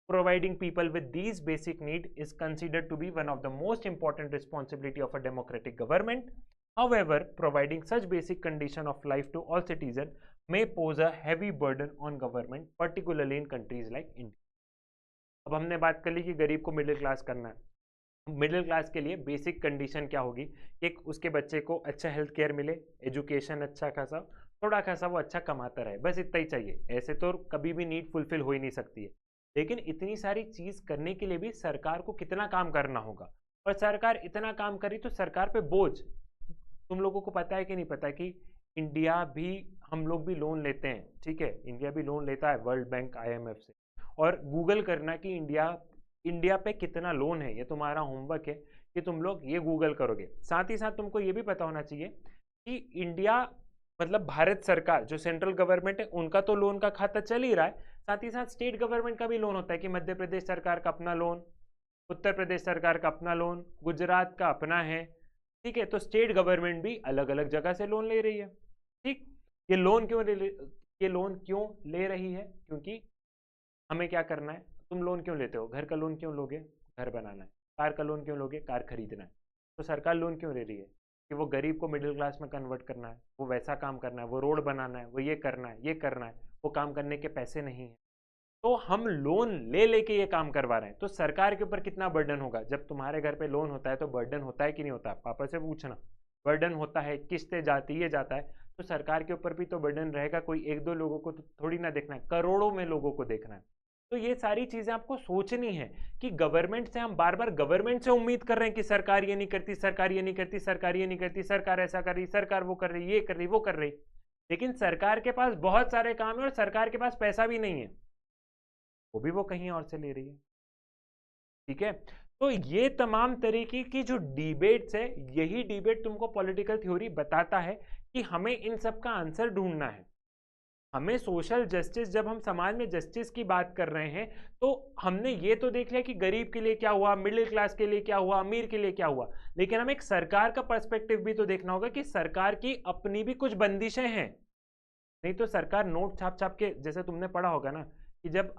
Providing people with these basic needs is considered to be one of the most important responsibility of a democratic government. However, providing such basic condition of life to all citizens may pose a heavy burden on government, particularly in countries like India. अब हमने बात कर ली कि गरीब को middle class करना है। Middle class के लिए बेसिक कंडीशन क्या होगी कि उसके बच्चे को अच्छा हेल्थ केयर मिले, एजुकेशन अच्छा खासा, थोड़ा खासा वो अच्छा कमाता रहे, बस इतना ही चाहिए। ऐसे तो कभी भी नीड फुलफिल हो ही नहीं सकती है। लेकिन इतनी सारी चीज करने के लिए भी सरकार को कितना काम करना होगा, और सरकार इतना काम करी तो सरकार पे बोझ। तुम लोगों को पता है कि नहीं पता कि इंडिया भी, हम लोग भी लोन लेते हैं, ठीक है, इंडिया भी लोन लेता है वर्ल्ड बैंक, IMF से। और गूगल करना कि इंडिया पे कितना लोन है, ये तुम्हारा होमवर्क है कि तुम लोग ये गूगल करोगे। साथ ही साथ तुमको ये भी पता होना चाहिए कि इंडिया मतलब भारत सरकार जो सेंट्रल गवर्नमेंट है उनका तो लोन का खाता चल ही रहा है, साथ ही साथ स्टेट गवर्नमेंट का भी लोन होता है कि मध्य प्रदेश सरकार का अपना लोन, उत्तर प्रदेश सरकार का अपना लोन, गुजरात का अपना है, ठीक है। तो स्टेट गवर्नमेंट भी अलग अलग जगह से लोन ले रही है, ठीक। ये लोन क्यों ले रही है? क्योंकि हमें क्या करना है। तुम लोन क्यों लेते हो? घर का लोन क्यों लोगे? घर बनाना है। कार का लोन क्यों लोगे? कार खरीदना है। तो सरकार लोन क्यों ले रही है? कि वो गरीब को मिडिल क्लास में कन्वर्ट करना है, वो वैसा काम करना है, वो रोड बनाना है, वो ये करना है, ये करना है। वो काम करने के पैसे नहीं है, तो हम लोन ले लेके ये काम करवा रहे हैं। तो सरकार के ऊपर कितना बर्डन होगा? जब तुम्हारे घर पे लोन होता है तो बर्डन होता है कि नहीं होता? पापा से पूछना। बर्डन होता है, किस्तें जाती है जाता है, तो सरकार के ऊपर भी तो बर्डन रहेगा। कोई एक दो लोगों को तो थोड़ी ना देखना है, करोड़ों में लोगों को देखना है। तो ये सारी चीजें आपको सोचनी है कि गवर्नमेंट से हम बार बार गवर्नमेंट से उम्मीद कर रहे हैं कि सरकार ये नहीं करती, सरकार ये नहीं करती, सरकार ये नहीं करती, सरकार ऐसा कर रही, सरकार वो कर रही, ये कर रही, वो कर रही। लेकिन सरकार के पास बहुत सारे काम है और सरकार के पास पैसा भी नहीं है, वो भी वो कहीं और से ले रही है, ठीक है। तो ये तमाम तरीके की जो डिबेट्स है, यही डिबेट तुमको पॉलिटिकल थ्योरी बताता है कि हमें इन सब का आंसर ढूंढना है। हमें सोशल जस्टिस, जब हम समाज में जस्टिस की बात कर रहे हैं तो हमने ये तो देख लिया कि गरीब के लिए क्या हुआ, मिडिल क्लास के लिए क्या हुआ, अमीर के लिए क्या हुआ, लेकिन हमें एक सरकार का पर्सपेक्टिव भी तो देखना होगा कि सरकार की अपनी भी कुछ बंदिशें हैं। नहीं तो सरकार नोट छाप छाप के, जैसे तुमने पढ़ा होगा ना कि जब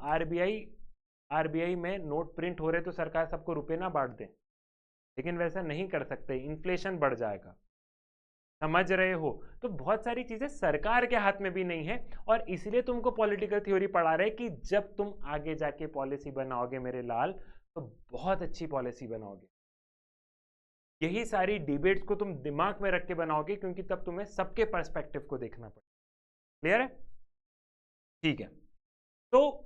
आरबीआई में नोट प्रिंट हो रहे तो सरकार सबको रुपए ना बांट दे, लेकिन वैसा नहीं कर सकते, इन्फ्लेशन बढ़ जाएगा, समझ रहे हो। तो बहुत सारी चीजें सरकार के हाथ में भी नहीं है, और इसलिए तुमको पॉलिटिकल थ्योरी पढ़ा रहे कि जब तुम आगे जाके पॉलिसी बनाओगे मेरे लाल, तो बहुत अच्छी पॉलिसी बनाओगे। यही सारी डिबेट्स को तुम दिमाग में रख के बनाओगे, क्योंकि तब तुम्हें सबके पर्सपेक्टिव को देखना पड़ेगा। क्लियर है? ठीक है। तो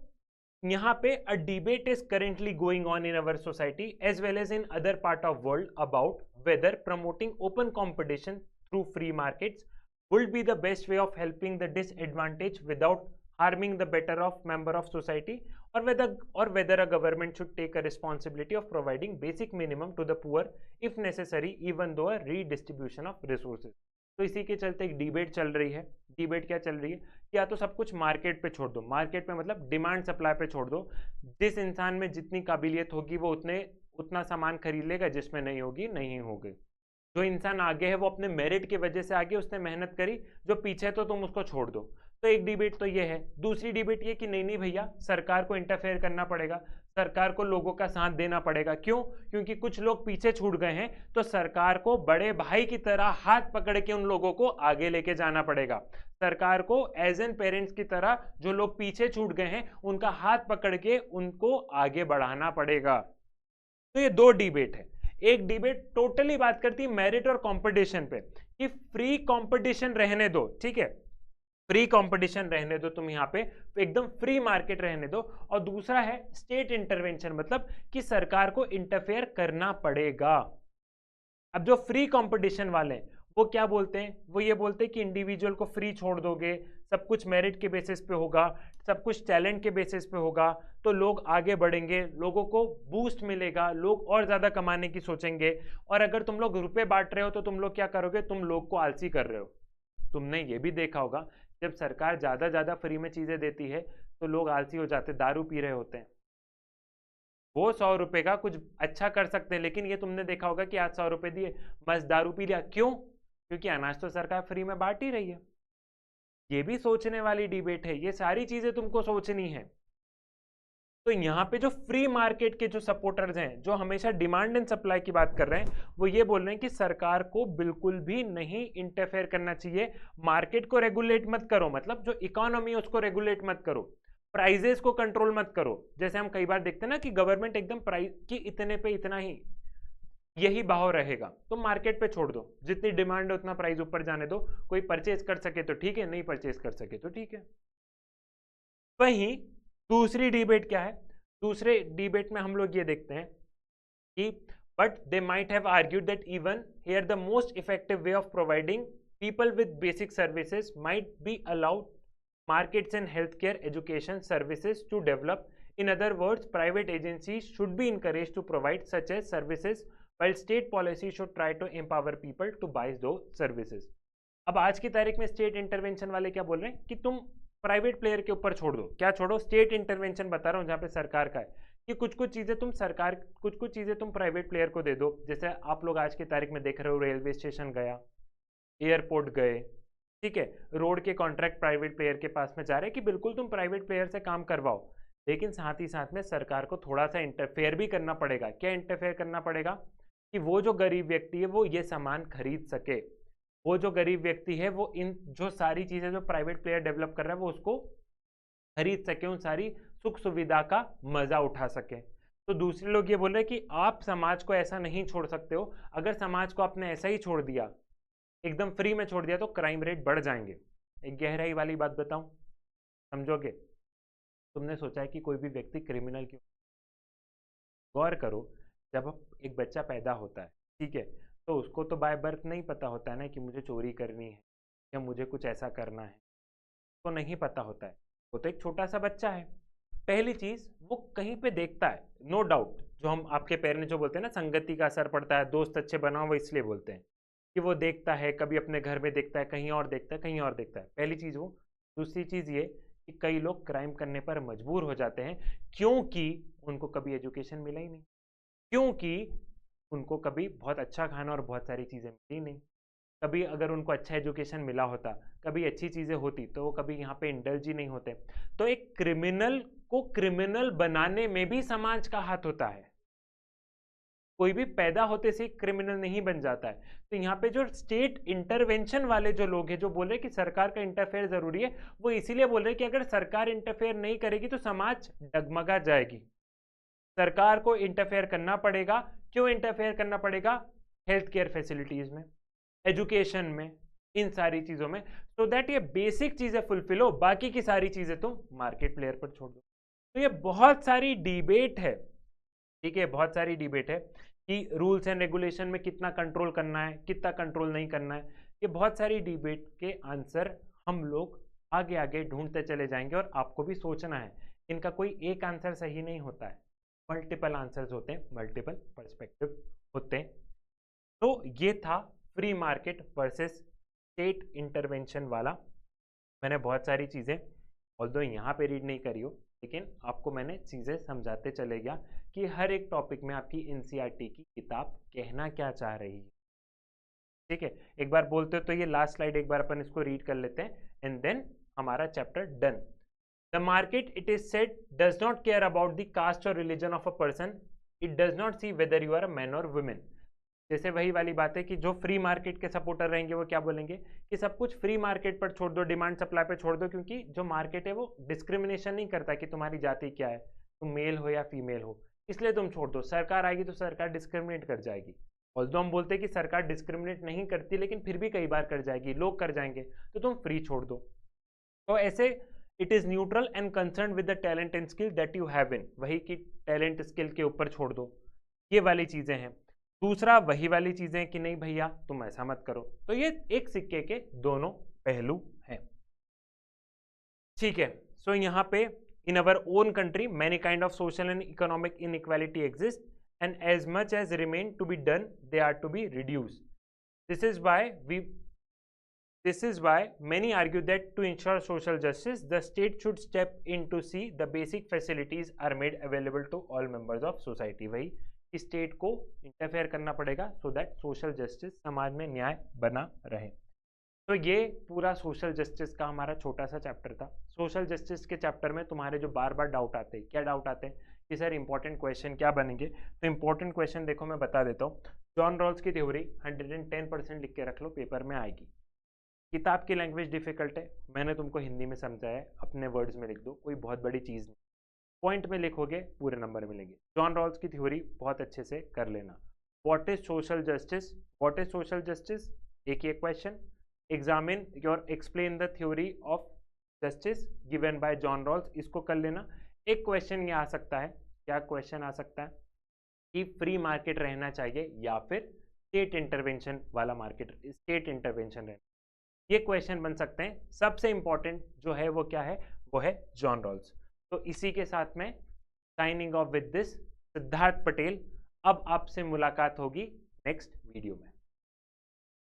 यहाँ पे a debate is currently going on in our society as well as in other part of world about whether promoting open competition through free markets would be the best way of helping the disadvantaged without harming the better off member of society, or whether a government should take a responsibility of providing basic minimum to the poor if necessary, even though a redistribution of resources। तो इसी के चलते एक debate चल रही है। Debate क्या चल रही है कि या तो सब कुछ मार्केट पे छोड़ दो, मार्केट में मतलब डिमांड सप्लाई पे छोड़ दो, जिस इंसान में जितनी काबिलियत होगी वो उतना सामान खरीद लेगा, जिसमें नहीं होगी नहीं होगी। जो इंसान आगे है वो अपने मेरिट की वजह से आगे, उसने मेहनत करी, जो पीछे है तो तुम उसको छोड़ दो। तो एक डिबेट तो ये है। दूसरी डिबेट ये कि नहीं भैया, सरकार को इंटरफेयर करना पड़ेगा, सरकार को लोगों का साथ देना पड़ेगा। क्यों? क्योंकि कुछ लोग पीछे छूट गए हैं, तो सरकार को बड़े भाई की तरह हाथ पकड़ के उन लोगों को आगे लेके जाना पड़ेगा। सरकार को एज एन पेरेंट्स की तरह जो लोग पीछे छूट गए हैं उनका हाथ पकड़ के उनको आगे बढ़ाना पड़ेगा। तो ये दो डिबेट है। एक डिबेट टोटली बात करती है मेरिट और कंपटीशन पे कि फ्री कंपटीशन रहने दो, ठीक है, फ्री कंपटीशन रहने दो, तुम यहाँ पे एकदम फ्री मार्केट रहने दो। और दूसरा है स्टेट इंटरवेंशन, मतलब कि सरकार को इंटरफेयर करना पड़ेगा। अब जो फ्री कंपटीशन वाले हैं वो क्या बोलते हैं, वो ये बोलते हैं कि इंडिविजुअल को फ्री छोड़ दोगे, सब कुछ मेरिट के बेसिस पे होगा, सब कुछ टैलेंट के बेसिस पे होगा, तो लोग आगे बढ़ेंगे, लोगों को बूस्ट मिलेगा, लोग और ज्यादा कमाने की सोचेंगे। और अगर तुम लोग रुपए बांट रहे हो तो तुम लोग क्या करोगे, तुम लोग को आलसी कर रहे हो। तुमने ये भी देखा होगा जब सरकार ज्यादा ज्यादा फ्री में चीजें देती है तो लोग आलसी हो जाते, दारू पी रहे होते हैं। वो 100 रुपए का कुछ अच्छा कर सकते हैं, लेकिन ये तुमने देखा होगा कि आज 100 रुपए दिए मस्त दारू पी लिया, क्यों? क्योंकि अनाज तो सरकार फ्री में बांट ही रही है। ये भी सोचने वाली डिबेट है, ये सारी चीजें तुमको सोचनी है। तो यहाँ पे जो फ्री मार्केट के जो सपोर्टर्स हैं, जो हमेशा डिमांड एंड सप्लाई की बात कर रहे हैं, वो ये बोल रहे हैं कि सरकार को बिल्कुल भी नहीं इंटरफेयर करना चाहिए, मार्केट को रेगुलेट मत करो, मतलब जो इकोनॉमी है उसको रेगुलेट मत करो, प्राइजेस को कंट्रोल मत करो। जैसे हम कई बार देखते हैं ना कि गवर्नमेंट एकदम प्राइस की इतने पे इतना ही यही भाव रहेगा, तो मार्केट पे छोड़ दो, जितनी डिमांड है उतना प्राइस ऊपर जाने दो, कोई परचेज कर सके तो ठीक है, नहीं परचेज कर सके तो ठीक है। वहीं दूसरी डिबेट क्या है, दूसरे डिबेट में हम लोग ये देखते हैं कि but they might have argued that even here the most effective way of providing people with basic services might be allowed markets and healthcare education services to develop. In other words, private agencies should be encouraged to provide such as services while state policy should try to empower people to buy those services. अब आज की तारीख में state intervention वाले क्या बोल रहे हैं कि तुम प्राइवेट प्लेयर के ऊपर छोड़ दो, क्या छोड़ो, स्टेट इंटरवेंशन बता रहा हूँ जहाँ पे सरकार का है कि कुछ कुछ चीजें तुम सरकार, कुछ कुछ चीजें तुम प्राइवेट प्लेयर को दे दो। जैसे आप लोग आज की तारीख में देख रहे हो, रेलवे स्टेशन गया, एयरपोर्ट गए, ठीक है, रोड के कॉन्ट्रैक्ट प्राइवेट प्लेयर के पास में जा रहे हैं कि बिल्कुल तुम प्राइवेट प्लेयर से काम करवाओ, लेकिन साथ ही साथ में सरकार को थोड़ा सा इंटरफेयर भी करना पड़ेगा। क्या इंटरफेयर करना पड़ेगा कि वो जो गरीब व्यक्ति है वो ये सामान खरीद सके, वो जो गरीब व्यक्ति है वो इन जो सारी चीजें जो प्राइवेट प्लेयर डेवलप कर रहा है वो उसको खरीद सके, उन सारी सुख सुविधा का मजा उठा सके। तो दूसरे लोग ये बोल रहे हैं कि आप समाज को ऐसा नहीं छोड़ सकते हो, अगर समाज को आपने ऐसा ही छोड़ दिया, एकदम फ्री में छोड़ दिया, तो क्राइम रेट बढ़ जाएंगे। एक गहराई वाली बात बताऊं, समझोगे? तुमने सोचा है कि कोई भी व्यक्ति क्रिमिनल क्यों? गौर करो, जब एक बच्चा पैदा होता है, ठीक है, तो उसको तो बाय बर्थ नहीं पता होता है ना कि मुझे चोरी करनी है या मुझे कुछ ऐसा करना है, तो नहीं पता होता है। वो तो एक छोटा सा बच्चा है, पहली चीज वो कहीं पे देखता है, नो डाउट, जो हम आपके पेरेंट्स जो बोलते हैं ना संगति का असर पड़ता है, दोस्त अच्छे बनाओ, वो इसलिए बोलते हैं कि वो देखता है, कभी अपने घर में देखता है, कहीं और देखता है, कहीं और देखता है, पहली चीज वो। दूसरी चीज ये कि कई लोग क्राइम करने पर मजबूर हो जाते हैं क्योंकि उनको कभी एजुकेशन मिला ही नहीं, क्योंकि उनको कभी बहुत अच्छा खाना और बहुत सारी चीजें मिली नहीं। कभी अगर उनको अच्छा एजुकेशन मिला होता, कभी अच्छी चीजें होती, तो वो कभी यहाँ पे इंडल्ज ही नहीं होते। तो एक क्रिमिनल को क्रिमिनल बनाने में भी समाज का हाथ होता है, कोई भी पैदा होते से क्रिमिनल नहीं बन जाता है। तो यहाँ पे जो स्टेट इंटरवेंशन वाले जो लोग हैं जो बोल रहे कि सरकार का इंटरफेयर जरूरी है, वो इसीलिए बोल रहे कि अगर सरकार इंटरफेयर नहीं करेगी तो समाज डगमगा जाएगी, सरकार को इंटरफेयर करना पड़ेगा। क्यों इंटरफेयर करना पड़ेगा? हेल्थ केयर फैसिलिटीज में, एजुकेशन में, इन सारी चीजों में, सो दैट ये बेसिक चीजें फुलफिल हो, बाकी की सारी चीजें तुम मार्केट प्लेयर पर छोड़ दो। तो ये बहुत सारी डिबेट है, ठीक है, बहुत सारी डिबेट है कि रूल्स एंड रेगुलेशन में कितना कंट्रोल करना है, कितना कंट्रोल नहीं करना है। ये बहुत सारी डिबेट के आंसर हम लोग आगे आगे ढूंढते चले जाएंगे, और आपको भी सोचना है, इनका कोई एक आंसर सही नहीं होता है, मल्टीपल आंसर्स होते हैं, मल्टीपल पर्सपेक्टिव होते हैं। तो ये था free market versus state intervention वाला। मैंने बहुत सारी चीज़ें ऑल्दो यहाँ पे रीड नहीं करी हो, लेकिन आपको मैंने चीज़ें समझाते चले गया कि हर एक टॉपिक में आपकी एनसीईआरटी की किताब कहना क्या चाह रही है, ठीक है। एक बार बोलते हो तो ये लास्ट स्लाइड एक बार अपन इसको रीड कर लेते हैं एंड देन हमारा chapter done. The market, it is said, does not care about the caste or religion of a person, it does not see whether you are a man or woman. जैसे वही वाली बात है कि जो free market के supporter रहेंगे वो क्या बोलेंगे कि सब कुछ फ्री मार्केट पर छोड़ दो, डिमांड सप्लाई पर छोड़ दो, क्योंकि जो मार्केट है वो डिस्क्रिमिनेशन नहीं करता कि तुम्हारी जाति क्या है, तुम मेल हो या फीमेल हो, इसलिए तुम छोड़ दो। सरकार आएगी तो सरकार डिस्क्रिमिनेट कर जाएगी, ऑल्दो हम बोलते हैं कि सरकार डिस्क्रिमिनेट नहीं करती, लेकिन फिर भी कई बार कर जाएगी, लोग कर जाएंगे, तो तुम फ्री छोड़ दो। तो ऐसे it is neutral and concern with the talent and skill that you have in, वही की टैलेंट स्किल के ऊपर छोड़ दो, ये वाली चीजें हैं। दूसरा वही वाली चीजें कि नहीं भैया तुम ऐसा मत करो। तो ये एक सिक्के के दोनों पहलू हैं। ठीक है, सो यहाँ पे in our own country many kind of social and economic inequality exist and as much as remain to be done they are to be reduce. This is why we This is why many argue that to ensure social justice, the state should step in to see the basic facilities are made available to all members of society। वही कि state को interfere करना पड़ेगा so that social justice, समाज में न्याय बना रहे। तो ये पूरा सोशल जस्टिस का हमारा छोटा सा चैप्टर था। सोशल जस्टिस के चैप्टर में तुम्हारे जो बार बार डाउट आते हैं, क्या डाउट आते हैं कि सर इंपॉर्टेंट क्वेश्चन क्या बनेंगे, तो इंपॉर्टेंट क्वेश्चन देखो मैं बता देता हूँ। जॉन रॉल्स की थ्योरी 110% लिख के रख लो, पेपर में आएगी। किताब की लैंग्वेज डिफिकल्ट है, मैंने तुमको हिंदी में समझाया है, अपने वर्ड्स में लिख दो, कोई बहुत बड़ी चीज़ नहीं। पॉइंट में लिखोगे पूरे नंबर मिलेंगे। जॉन रॉल्स की थ्योरी बहुत अच्छे से कर लेना। What is social justice, what is social justice, एक ही question. Examine your explain the theory of justice given by John Rawls, इसको कर लेना। एक क्वेश्चन ये आ सकता है, क्या क्वेश्चन आ सकता है कि फ्री मार्केट रहना चाहिए या फिर स्टेट इंटरवेंशन वाला मार्केट, स्टेट इंटरवेंशन रहना, ये क्वेश्चन बन सकते हैं। सबसे इंपॉर्टेंट जो है वो क्या है, वो है जॉन रॉल्स। तो इसी के साथ में signing off with this, Siddharth Patel. अब आपसे मुलाकात होगी नेक्स्ट वीडियो में।